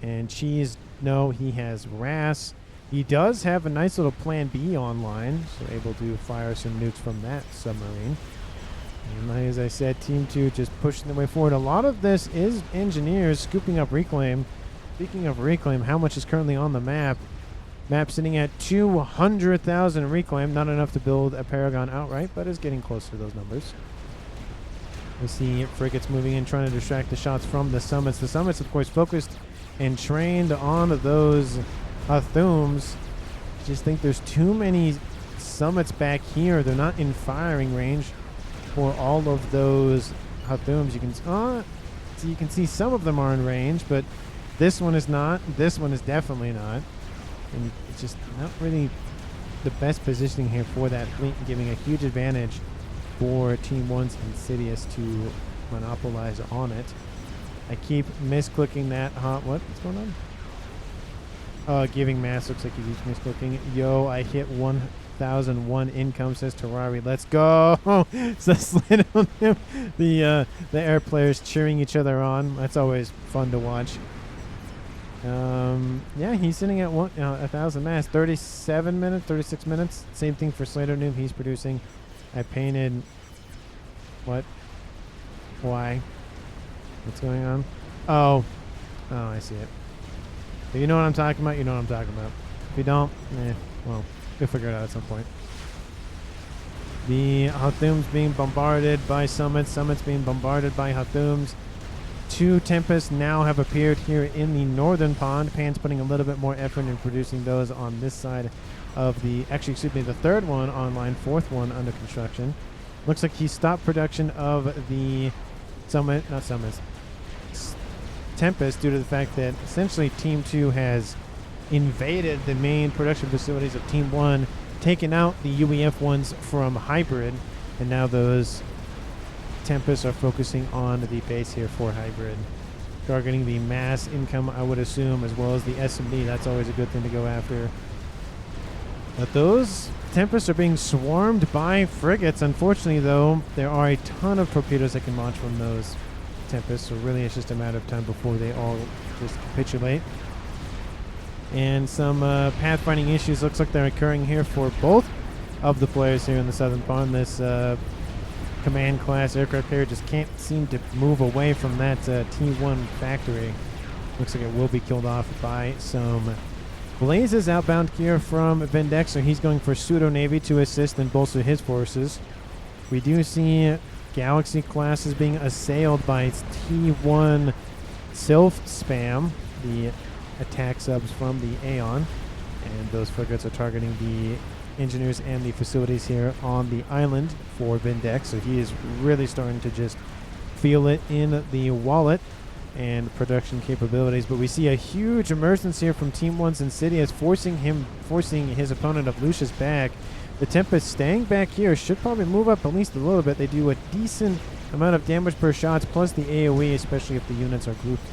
and Cheese, no, he has Ras. He does have a nice little plan B online, so able to fire some nukes from that submarine. And as I said, Team 2 just pushing their way forward. A lot of this is engineers scooping up reclaim. Speaking of reclaim, how much is currently on the map? Map sitting at 200,000 reclaim. Not enough to build a Paragon outright, but is getting close to those numbers. We see frigates moving in, trying to distract the shots from the summits. The summits, of course, focused and trained on those Thumes. Just think there's too many summits back here. They're not in firing range for all of those Thumes. You can see some of them are in range, but this one is not. This one is definitely not. And it's just not really the best positioning here for that fleet, giving a huge advantage for Team 1's Insidious to monopolize on it. I keep misclicking that. What's going on? Giving mass looks like he's mislooking. Yo, I hit 1,001 income, says Terrari. Let's go. Says Slid on him. The air players cheering each other on. That's always fun to watch. Yeah, he's sitting at 1,000 mass. 37 minutes, 36 minutes. Same thing for Slater Noob. He's producing. I painted. What? Why? What's going on? Oh, I see it. If you know what I'm talking about, you know what I'm talking about. If you don't, well, you'll figure it out at some point. The Hathum's being bombarded by Summits. Summits being bombarded by Hathum's. 2 Tempests now have appeared here in the northern pond. Pan's putting a little bit more effort in producing those on this side of the... Actually, excuse me, the 3rd one online, 4th one under construction. Looks like he stopped production of the Tempest due to the fact that essentially Team 2 has invaded the main production facilities of Team 1, taken out the UEF ones from Hybrid, and now those Tempests are focusing on the base here for Hybrid. Targeting the mass income, I would assume, as well as the SMD. That's always a good thing to go after. But those Tempests are being swarmed by frigates. Unfortunately, though, there are a ton of torpedoes that can launch from those Tempests, so really it's just a matter of time before they all just capitulate. And some pathfinding issues looks like they're occurring here for both of the players here in the southern pond. This command class aircraft carrier just can't seem to move away from that T1 factory. Looks like it will be killed off by some blazes outbound here from Vindex, so he's going for pseudo navy to assist and bolster his forces. We do see Galaxy classes being assailed by T1 Sylph spam, the attack subs from the Aeon, and those frigates are targeting the engineers and the facilities here on the island for Vindex, so he is really starting to just feel it in the wallet and production capabilities. But we see a huge emergence here from Team 1's Insidious, forcing his opponent of Lucius back. The Tempest staying back here should probably move up at least a little bit. They do a decent amount of damage per shots, plus the AoE, especially if the units are grouped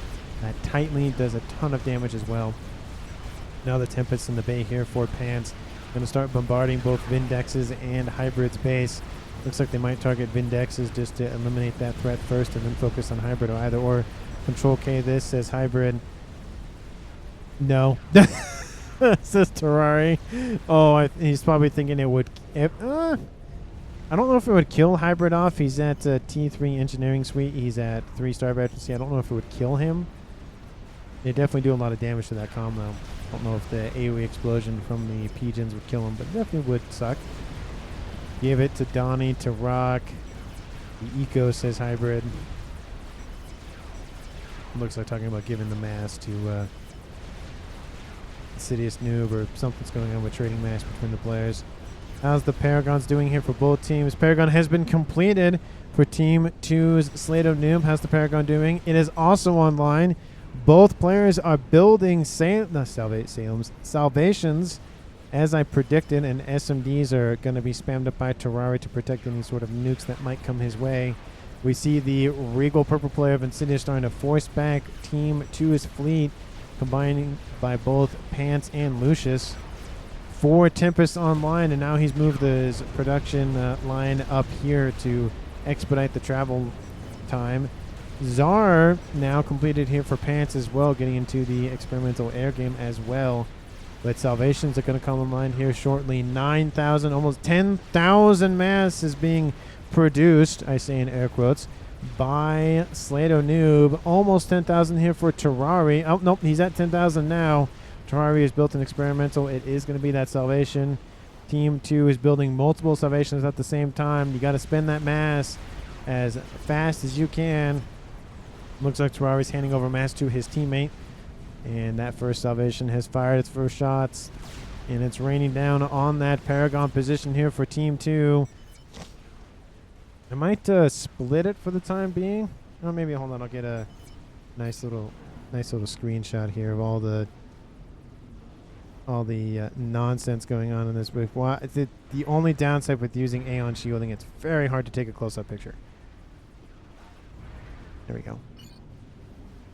tightly, does a ton of damage as well. Now the Tempest in the bay here for Pants. Going to start bombarding both Vindex's and Hybrid's base. Looks like they might target Vindex's just to eliminate that threat first and then focus on Hybrid, or either or. Control K this, says Hybrid. No. Says Terrari. Oh, he's probably thinking it would... I don't know if it would kill Hybrid off. He's at T3 Engineering Suite. He's at 3-star Veterancy. I don't know if it would kill him. They definitely do a lot of damage to that comm, though. I don't know if the AoE explosion from the Pigeons would kill him, but definitely would suck. Give it to Donnie, to Rock. The Eco, says Hybrid. Looks like talking about giving the mass to Insidious Noob, or something's going on with trading mass between the players. How's the Paragons doing here for both teams? Paragon has been completed for Team 2's Slato Noob. How's the Paragon doing? It is also online. Both players are building salvations, as I predicted, and SMDs are going to be spammed up by Terrari to protect any sort of nukes that might come his way. We see the Regal Purple player of Insidious starting to force back Team 2's fleet, combining by both Pants and Lucius. 4 Tempests online, and now he's moved his production line up here to expedite the travel time. Czar now completed here for Pants as well, getting into the experimental air game as well. But Salvations are going to come online here shortly. 9,000, almost 10,000 mass is being produced, I say in air quotes, by Slato Noob. Almost 10,000 here for Terrari. Oh, nope, he's at 10,000 now. Terrari has built an experimental. It is going to be that Salvation. Team 2 is building multiple Salvations at the same time. You got to spend that mass as fast as you can. Looks like Terrari's handing over mass to his teammate. And that first Salvation has fired its first shots. And it's raining down on that Paragon position here for Team 2. I might split it for the time being. Oh, maybe hold on. I'll get a nice little screenshot here of all the nonsense going on in this booth. Well, the only downside with using Aeon shielding, it's very hard to take a close-up picture. There we go.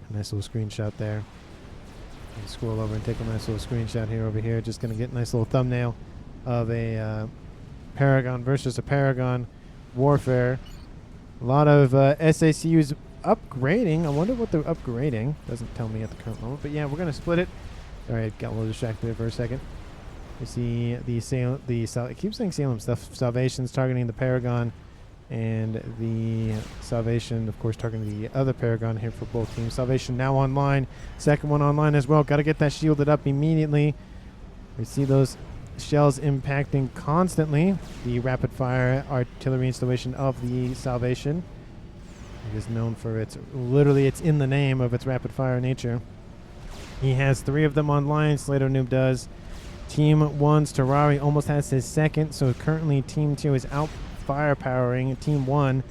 A nice little screenshot there. Scroll over and take a nice little screenshot here over here. Just going to get a nice little thumbnail of a Paragon versus a Paragon warfare. A lot of SACUs upgrading. I wonder what they're upgrading. Doesn't tell me at the current moment. But yeah, we're going to split it. All right, got a little distracted there for a second. You see I keep saying Salem stuff. Salvation's targeting the Paragon, and the Salvation, of course, targeting the other Paragon here for both teams. Salvation now online. Second one online as well. Got to get that shielded up immediately. We see those shells impacting constantly the rapid fire artillery installation of the Salvation. It is known for its, literally it's in the name of its rapid fire nature. He has 3 of them online. SETON'S does. Team 1's Terrari almost has his second, so currently Team 2 is out firepowering Team 1.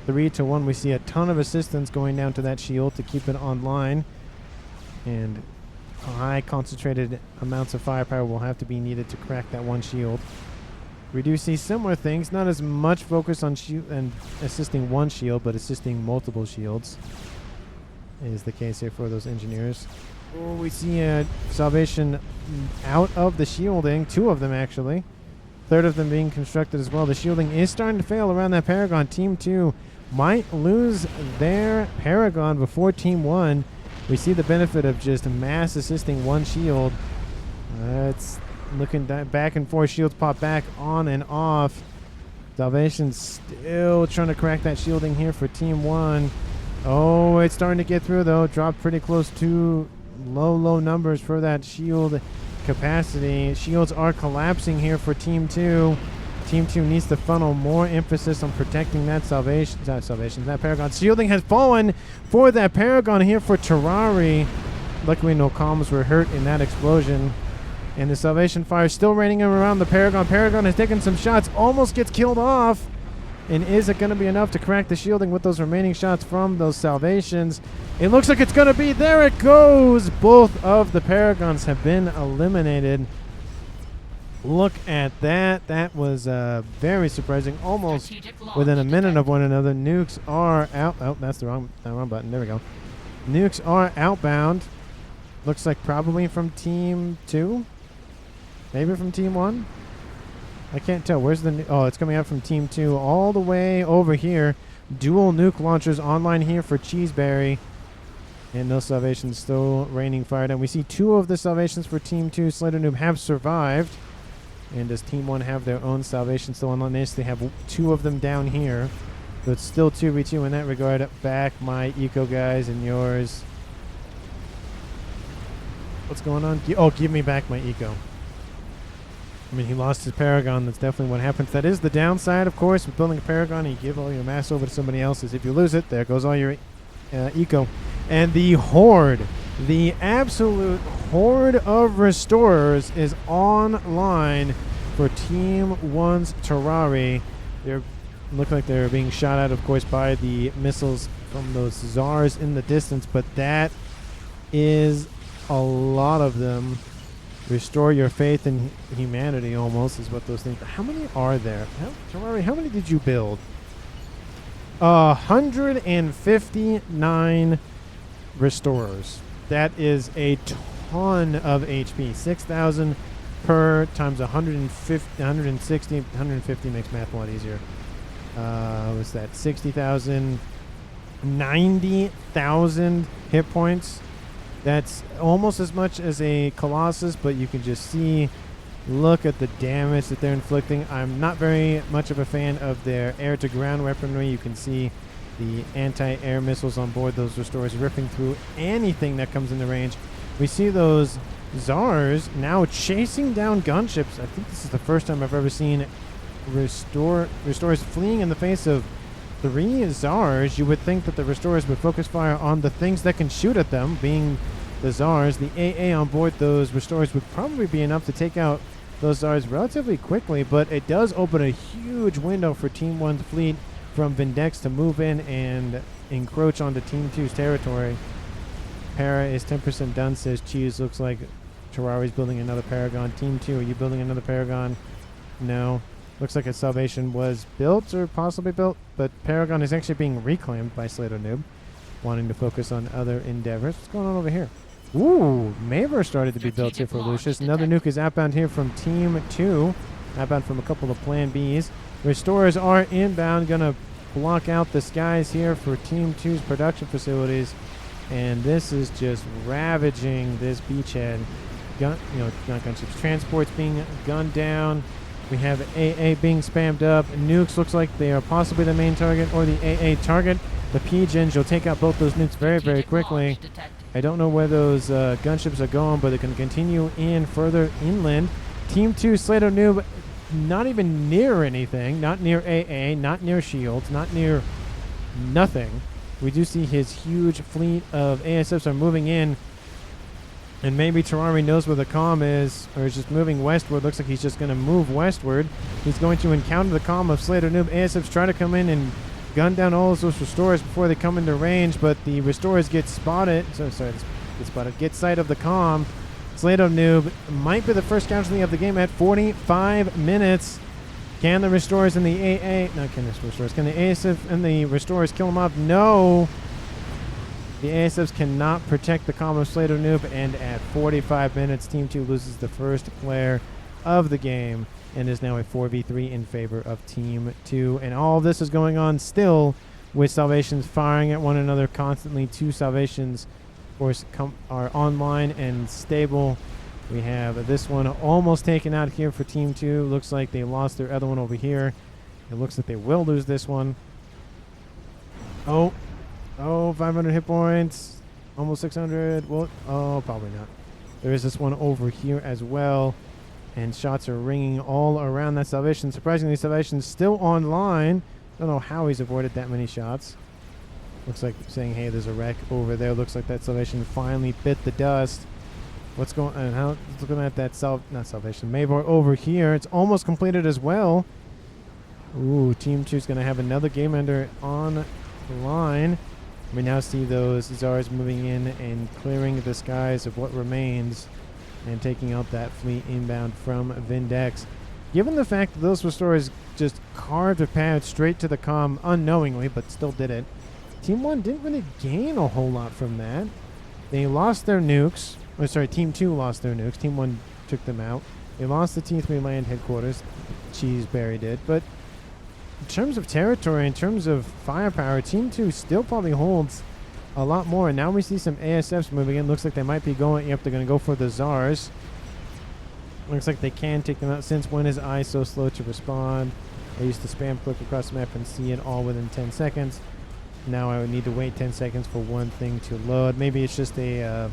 3-1. We see a ton of assistance going down to that shield to keep it online, and high concentrated amounts of firepower will have to be needed to crack that one shield. We do see similar things, not as much focus on and assisting one shield, but assisting multiple shields is the case here for those engineers. Oh, we see a Salvation out of the shielding, 2 of them actually. 3rd of them being constructed as well. The shielding is starting to fail around that Paragon. Team 2 might lose their Paragon before Team 1. We see the benefit of just mass assisting one shield. It's looking back and forth. Shields pop back on and off. Salvation still trying to crack that shielding here for Team 1. Oh, it's starting to get through though. Dropped pretty close to low numbers for that shield capacity. Shields are collapsing here for Team 2. Team 2 needs to funnel more emphasis on protecting that that Paragon. Shielding has fallen for that Paragon here for Terrari. Luckily no comms were hurt in that explosion. And the Salvation fire is still raining around the Paragon. Paragon has taken some shots, almost gets killed off. And is it going to be enough to crack the shielding with those remaining shots from those Salvations? It looks like it's going to be. There it goes. Both of the Paragons have been eliminated. Look at that. That was very surprising. Almost within a minute of one another. Nukes are out. Oh, that's the wrong button. There we go. Nukes are outbound. Looks like probably from Team 2. Maybe from Team 1. I can't tell. Where's the... Oh, it's coming out from Team 2 all the way over here. Dual nuke launchers online here for Cheeseberry. And no Salvations still raining fire down. We see 2 of the Salvations for Team 2. SETON'S have survived. And does Team 1 have their own Salvation still online? They have 2 of them down here. So it's still 2v2 in that regard. Back my eco guys and yours. What's going on? Oh, give me back my eco. I mean, he lost his Paragon. That's definitely what happens. That is the downside, of course, with building a Paragon. You give all your mass over to somebody else's. If you lose it, there goes all your eco. And the Horde, the absolute Horde of Restorers is online for Team 1's Terrari. They look like they're being shot at, of course, by the missiles from those Czars in the distance, but that is a lot of them. Restore your faith in humanity, almost, is what those things... How many are there? Terrari, how many did you build? 159 Restorers. That is a ton of HP. 6,000 per times 160, 150 makes math a lot easier. What's that? 60,000, 90,000 hit points. That's almost as much as a Colossus, but you can just see, look at the damage that they're inflicting. I'm not very much of a fan of their air-to-ground weaponry. You can see the anti-air missiles on board those Restorers ripping through anything that comes into range. We see those Czars now chasing down gunships. I think this is the first time I've ever seen Restorers fleeing in the face of 3 Czars. You would think that the Restorers would focus fire on the things that can shoot at them, being the Czars. The AA on board those Restorers would probably be enough to take out those Czars relatively quickly, but it does open a huge window for Team 1's fleet from Vindex to move in and encroach onto Team 2's territory. Para is 10% done, says Cheese. Looks like Terrari's building another Paragon. Team 2, are you building another Paragon? No. Looks like a Salvation was built or possibly built, but Paragon is actually being reclaimed by SETON'S, wanting to focus on other endeavors. What's going on over here? Ooh, Mavor started to be built here for Lucius. Another nuke is outbound here from Team 2. Outbound from a couple of Plan Bs. Restorers are inbound, going to block out the skies here for Team 2's production facilities. And this is just ravaging this beachhead. Not gunships. Transports being gunned down. We have AA being spammed up. Nukes looks like they are possibly the main target or the AA target. The P-Gens, you'll take out both those nukes very, very quickly. I don't know where those gunships are going, but they can continue in further inland. Team 2, Slato Noob, not even near anything. Not near AA, not near shields, not near nothing. We do see his huge fleet of ASFs are moving in. And maybe Terrari knows where the comm is, or is just moving westward. Looks like he's just going to move westward. He's going to encounter the comm of Slater Noob. ASFs try to come in and gun down all of those restorers before they come into range, but the restorers get spotted. Get sight of the comm. Slater Noob might be the first casualty of the game at 45 minutes. Can the restorers and the AA... Not can the restorers. Can the ASF and the restorers kill him off? No. The ASFs cannot protect the comm of Slater Noob, and at 45 minutes, Team 2 loses the first player of the game and is now a 4v3 in favor of Team 2. And all of this is going on still with Salvations firing at one another constantly. 2 Salvations, of course, are online and stable. We have this one almost taken out here for Team 2. Looks like they lost their other one over here. It looks like they will lose this one. Oh, 500 hit points. Almost 600. Well, oh, probably not. There is this one over here as well. And shots are ringing all around that Salvation. Surprisingly, Salvation's still online. Don't know how he's avoided that many shots. Looks like saying, hey, there's a wreck over there. Looks like that Salvation finally bit the dust. What's going on? How looking at that not Salvation. Mavor over here. It's almost completed as well. Ooh, Team 2 is going to have another game ender on the line. We now see those Zars moving in and clearing the skies of what remains and taking out that fleet inbound from Vindex. Given the fact that those restorers just carved a path straight to the comm unknowingly, but still did it, Team 1 didn't really gain a whole lot from that. They lost their nukes. Oh, sorry, Team 2 lost their nukes. Team 1 took them out. They lost the T3 land headquarters. Cheeseberry did. But in terms of territory, in terms of firepower, Team 2 still probably holds a lot more. And now we see some ASFs moving in. Looks like they might be going. Yep, they're going to go for the Zars. Looks like they can take them out. Since when is I so slow to respond? I used to spam click across the map and see it all within 10 seconds. Now I would need to wait 10 seconds for one thing to load. Maybe it's just a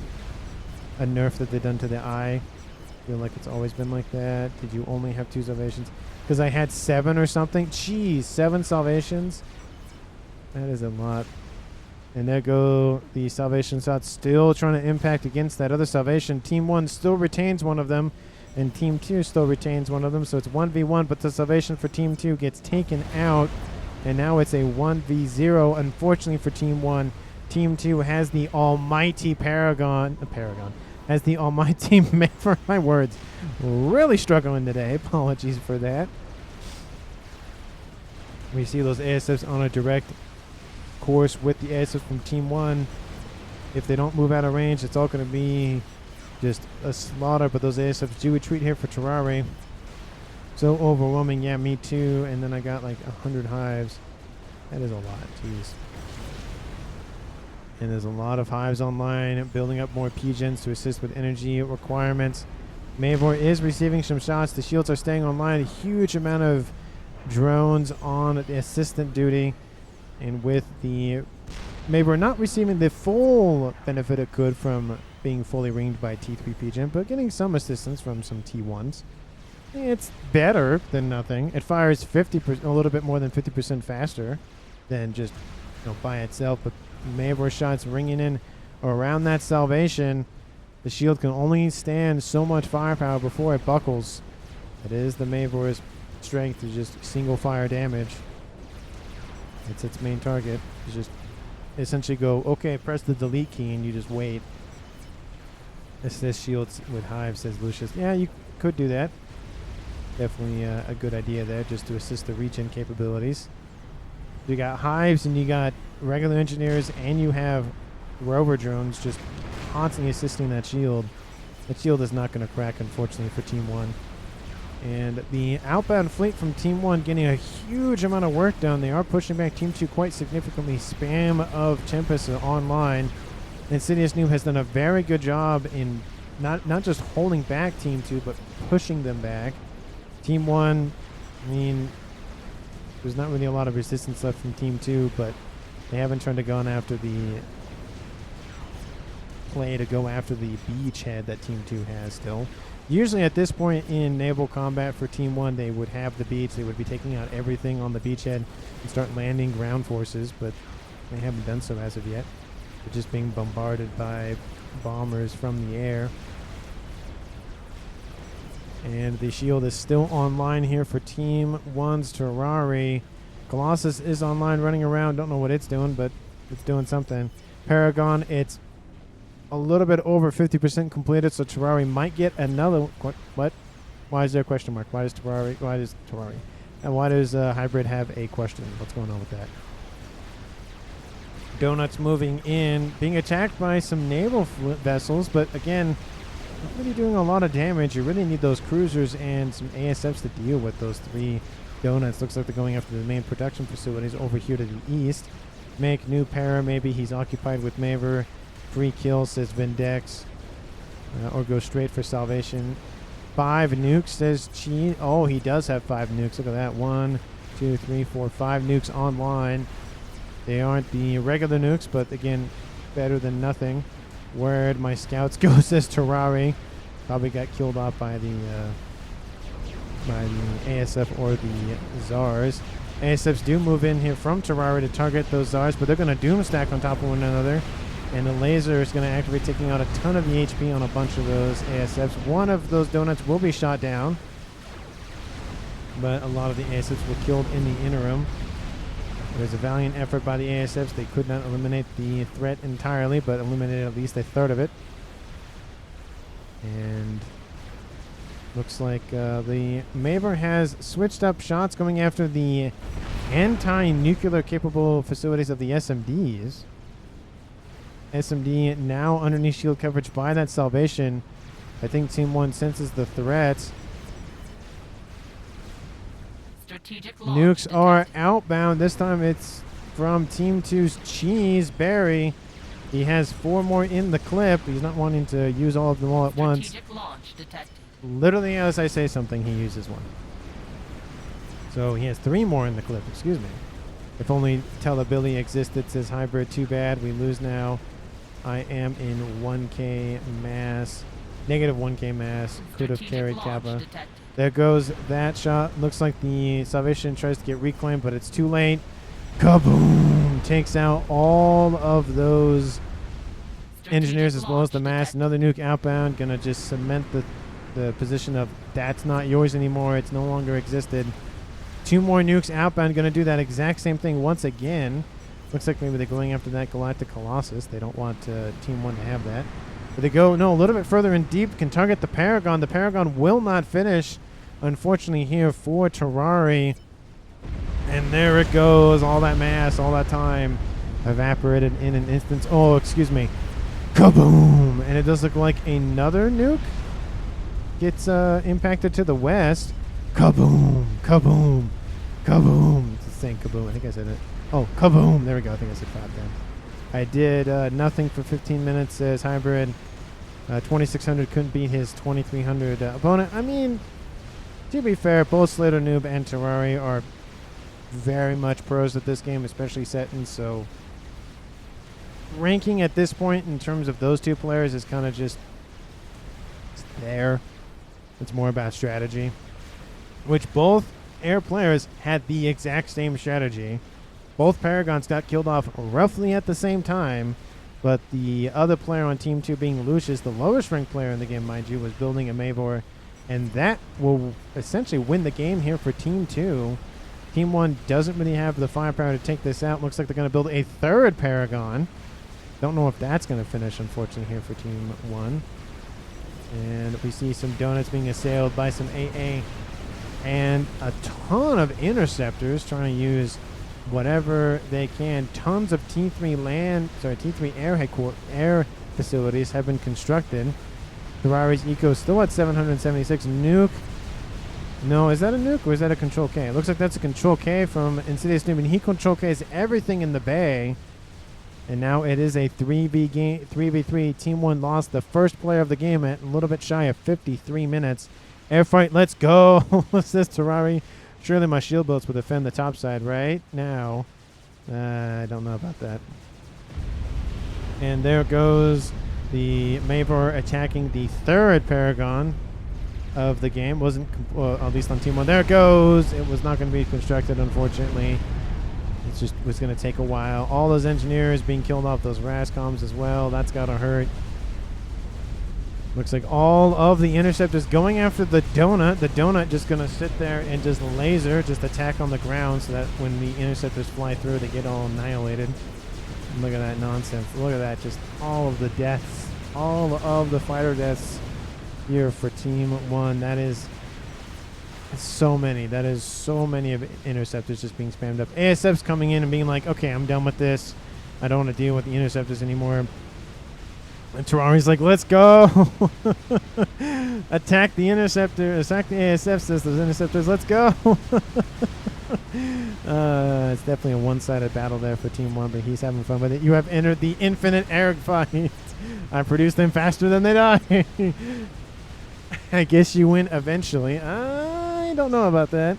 nerf that they've done to the eye. I feel like it's always been like that. Did you only have 2 salvations? Because I had 7 or something. Jeez, 7 salvations. That is a lot. And there go the salvation shots, still trying to impact against that other salvation. Team 1 still retains one of them, and Team 2 still retains one of them. So it's 1v1, but the salvation for Team 2 gets taken out. And now it's a 1v0. Unfortunately for Team 1, Team 2 has the almighty Paragon. Has the almighty Mavor. My words. Really struggling today. Apologies for that. We see those ASFs on a direct course with the ASFs from Team 1. If they don't move out of range, it's all going to be just a slaughter. But those ASFs do retreat here for Terrari. So overwhelming. Yeah, me too. And then I got like 100 hives. That is a lot. Jeez. And there's a lot of hives online, building up more P-Gens to assist with energy requirements. Mavor is receiving some shots. The shields are staying online. A huge amount of drones on the assistant duty. And with the Mavor not receiving the full benefit it could from being fully ringed by T3 P-Gen, but getting some assistance from some T1s. It's better than nothing. It fires 50%, a little bit more than 50% faster than just by itself. But Mavor shots ringing in around that salvation. The shield can only stand so much firepower before it buckles. It is the Mavor's strength to just single fire damage. It's its main target. You just essentially go, okay, press the delete key and you just wait. Assist shields with hive, says Lucius. Yeah, you could do that. Definitely a good idea there, just to assist the regen capabilities. You got hives and you got regular engineers and you have rover drones just constantly assisting that shield. That shield is not going to crack, unfortunately, for Team 1. And the outbound fleet from Team 1 getting a huge amount of work done. They are pushing back Team 2 quite significantly. Spam of Tempest online. Insidious Noob has done a very good job in not just holding back Team 2, but pushing them back. Team 1, I mean, there's not really a lot of resistance left from Team 2, but they haven't tried to go after the play to go after the beachhead that Team 2 has still. Usually at this point in naval combat for Team 1, they would have the beach. They would be taking out everything on the beachhead and start landing ground forces, but they haven't done so as of yet. They're just being bombarded by bombers from the air. And the shield is still online here for Team 1's Terrari. Colossus is online running around. Don't know what it's doing, but it's doing something. Paragon, it's a little bit over 50% completed, so Terrari might get another. What? Why is there a question mark? Why does Terrari? And why does Hybrid have a question? What's going on with that? Donuts moving in, being attacked by some naval vessels, but again, not really doing a lot of damage. You really need those cruisers and some ASFs to deal with those 3 Donuts. Looks like they're going after the main production facilities over here to the east. Make new para, maybe he's occupied with Mavor. 3 kills, says Vindex. Or go straight for salvation. 5 nukes, says Chi. Oh, he does have 5 nukes. Look at that. 1, 2, 3, 4, 5 nukes online. They aren't the regular nukes, but again, better than nothing. Where'd my scouts go, says Terrari. Probably got killed off by the ASF or the Zars. ASFs do move in here from Terrari to target those Zars, but they're going to doom stack on top of one another. And the laser is going to activate, taking out a ton of the HP on a bunch of those ASFs. One of those Donuts will be shot down, but a lot of the ASFs were killed in the interim. There's a valiant effort by the ASFs. They could not eliminate the threat entirely, but eliminated at least a third of it. And looks like the Mavor has switched up shots going after the anti-nuclear capable facilities of the SMDs. SMD now underneath shield coverage by that salvation. I think Team 1 senses the threats. Nukes are outbound. This time it's from Team 2's Cheese Barry. He has 4 more in the clip. He's not wanting to use all of them all at once. Literally, as I say something, he uses one. So he has 3 more in the clip. Excuse me. If only Telebilly existed, says Hybrid. Too bad. We lose now. I am in 1k mass. Negative 1k mass. Could have carried Kappa. There goes that shot. Looks like the Salvation tries to get reclaimed, but it's too late. Kaboom! Takes out all of those engineers as well as the mass. Another nuke outbound. Gonna just cement the position of that's not yours anymore. It's no longer existed. 2 more nukes outbound. Gonna do that exact same thing once again. Looks like maybe they're going after that Galactic Colossus. They don't want Team 1 to have that. But they go, no, a little bit further in deep. Can target the Paragon. The Paragon will not finish, unfortunately, here for Terrari. And there it goes. All that mass, all that time evaporated in an instant. Oh, excuse me. Kaboom! And it does look like another nuke gets impacted to the west. Kaboom! Kaboom! Kaboom! It's saying kaboom. I think I said it. Oh, kaboom! There we go. I think I said 5 then. I did nothing for 15 minutes, says Hybrid. 2600 couldn't beat his 2300 opponent. I mean, to be fair, both Slater Noob and Terrari are very much pros at this game, especially SETON'S, so ranking at this point in terms of those 2 players is kind of just there. It's more about strategy, which both air players had the exact same strategy. Both Paragons got killed off roughly at the same time, but the other player on Team 2, being Lucius, the lowest ranked player in the game, mind you, was building a Mavor, and that will essentially win the game here for Team 2. Team 1 doesn't really have the firepower to take this out. Looks like they're going to build a 3rd Paragon. Don't know if that's going to finish, unfortunately, here for Team 1. And we see some Donuts being assailed by some AA and a ton of interceptors trying to use whatever they can. Tons of T3 air facilities have been constructed. Terrari's eco still at 776. Nuke. No, is that a nuke or is that a control K? It looks like that's a control K from Insidious Noob, and he control Ks everything in the bay. And now it is a 3v game, 3v3. Team 1 lost the first player of the game at a little bit shy of 53 minutes. Airfight, let's go. What's this, Terrari? Surely my shield bolts will defend the top side right now. I don't know about that. And there goes the Mavor attacking the third Paragon of the game. Wasn't, well, at least on Team 1. There it goes. It was not going to be constructed, unfortunately. It just was going to take a while. All those engineers being killed off, those Rascoms as well. That's got to hurt. Looks like all of the interceptors going after the donut. The donut just going to sit there and just laser, just attack on the ground so that when the interceptors fly through, they get all annihilated. And look at that nonsense. Look at that. Just all of the deaths. All of the fighter deaths here for Team 1. That is so many. That is so many of interceptors just being spammed up. ASF's coming in and being like, okay, I'm done with this. I don't want to deal with the interceptors anymore. And Terrari's like, let's go. Attack the interceptor. Attack the ASF, says those interceptors. Let's go. It's definitely a one-sided battle there for Team 1, but he's having fun with it. You have entered the infinite Eric fight. I produce them faster than they die. I guess you win eventually. I don't know about that,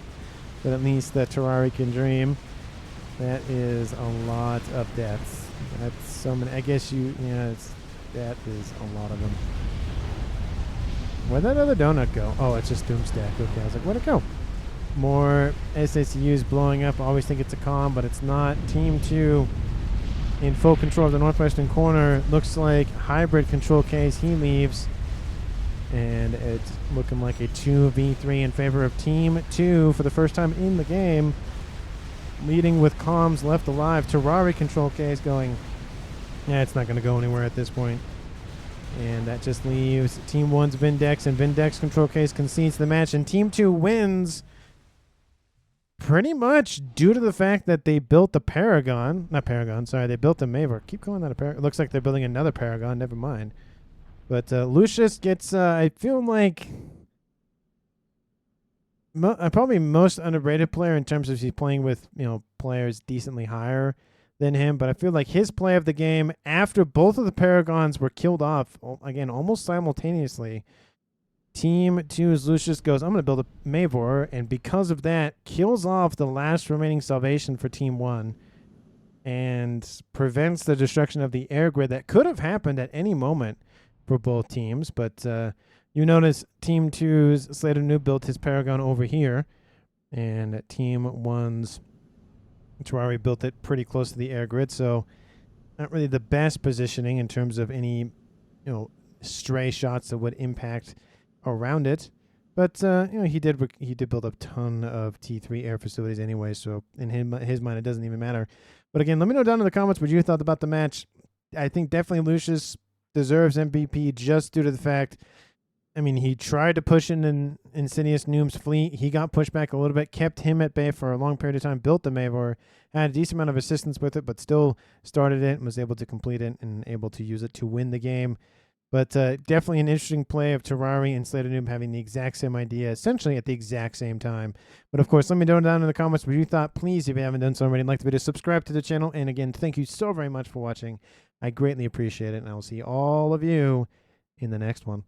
but at least the Terrari can dream. That is a lot of deaths. That's so many. I guess you, yeah, that is a lot of them. Where'd that other donut go? Oh, it's just Doomstack. Okay, I was like, where'd it go? More SACUs blowing up. I always think it's a comm, but it's not. Team 2 in full control of the northwestern corner. Looks like hybrid control case. He leaves. And it's looking like a 2v3 in favor of Team 2 for the first time in the game. Leading with comms left alive. Terrari control case going. Yeah, it's not going to go anywhere at this point. And that just leaves Team 1's Vindex, and Vindex control case concedes the match, and Team 2 wins pretty much due to the fact that they built the Paragon. Not Paragon, sorry. They built the Mavor. Keep calling that a Paragon. It looks like they're building another Paragon. Never mind. But Lucius gets, I feel like, probably most underrated player in terms of he's playing with, you know, players decently higher than him. But I feel like his play of the game after both of the Paragons were killed off, again, almost simultaneously. Team 2's Lucius goes, I'm going to build a Mavor, and because of that, kills off the last remaining salvation for Team 1 and prevents the destruction of the air grid that could have happened at any moment for both teams. But you notice Team 2's Slater Noob built his Paragon over here, and Team 1's Terrari built it pretty close to the air grid, so not really the best positioning in terms of any, you know, stray shots that would impact around it. But you know, he did build a ton of T3 air facilities anyway, so in his mind it doesn't even matter. But again, let me know down in the comments what you thought about the match. I think definitely Lucius deserves MVP just due to the fact, I mean, he tried to push in an Insidious Noob's fleet. He got pushed back a little bit, kept him at bay for a long period of time, built the Mavor, had a decent amount of assistance with it, but still started it and was able to complete it and able to use it to win the game. But definitely an interesting play of Terrari and Slater Noob having the exact same idea, essentially at the exact same time. But of course, let me know down in the comments what you thought. Please, if you haven't done so already, like the video, subscribe to the channel. And again, thank you so very much for watching. I greatly appreciate it, and I will see all of you in the next one.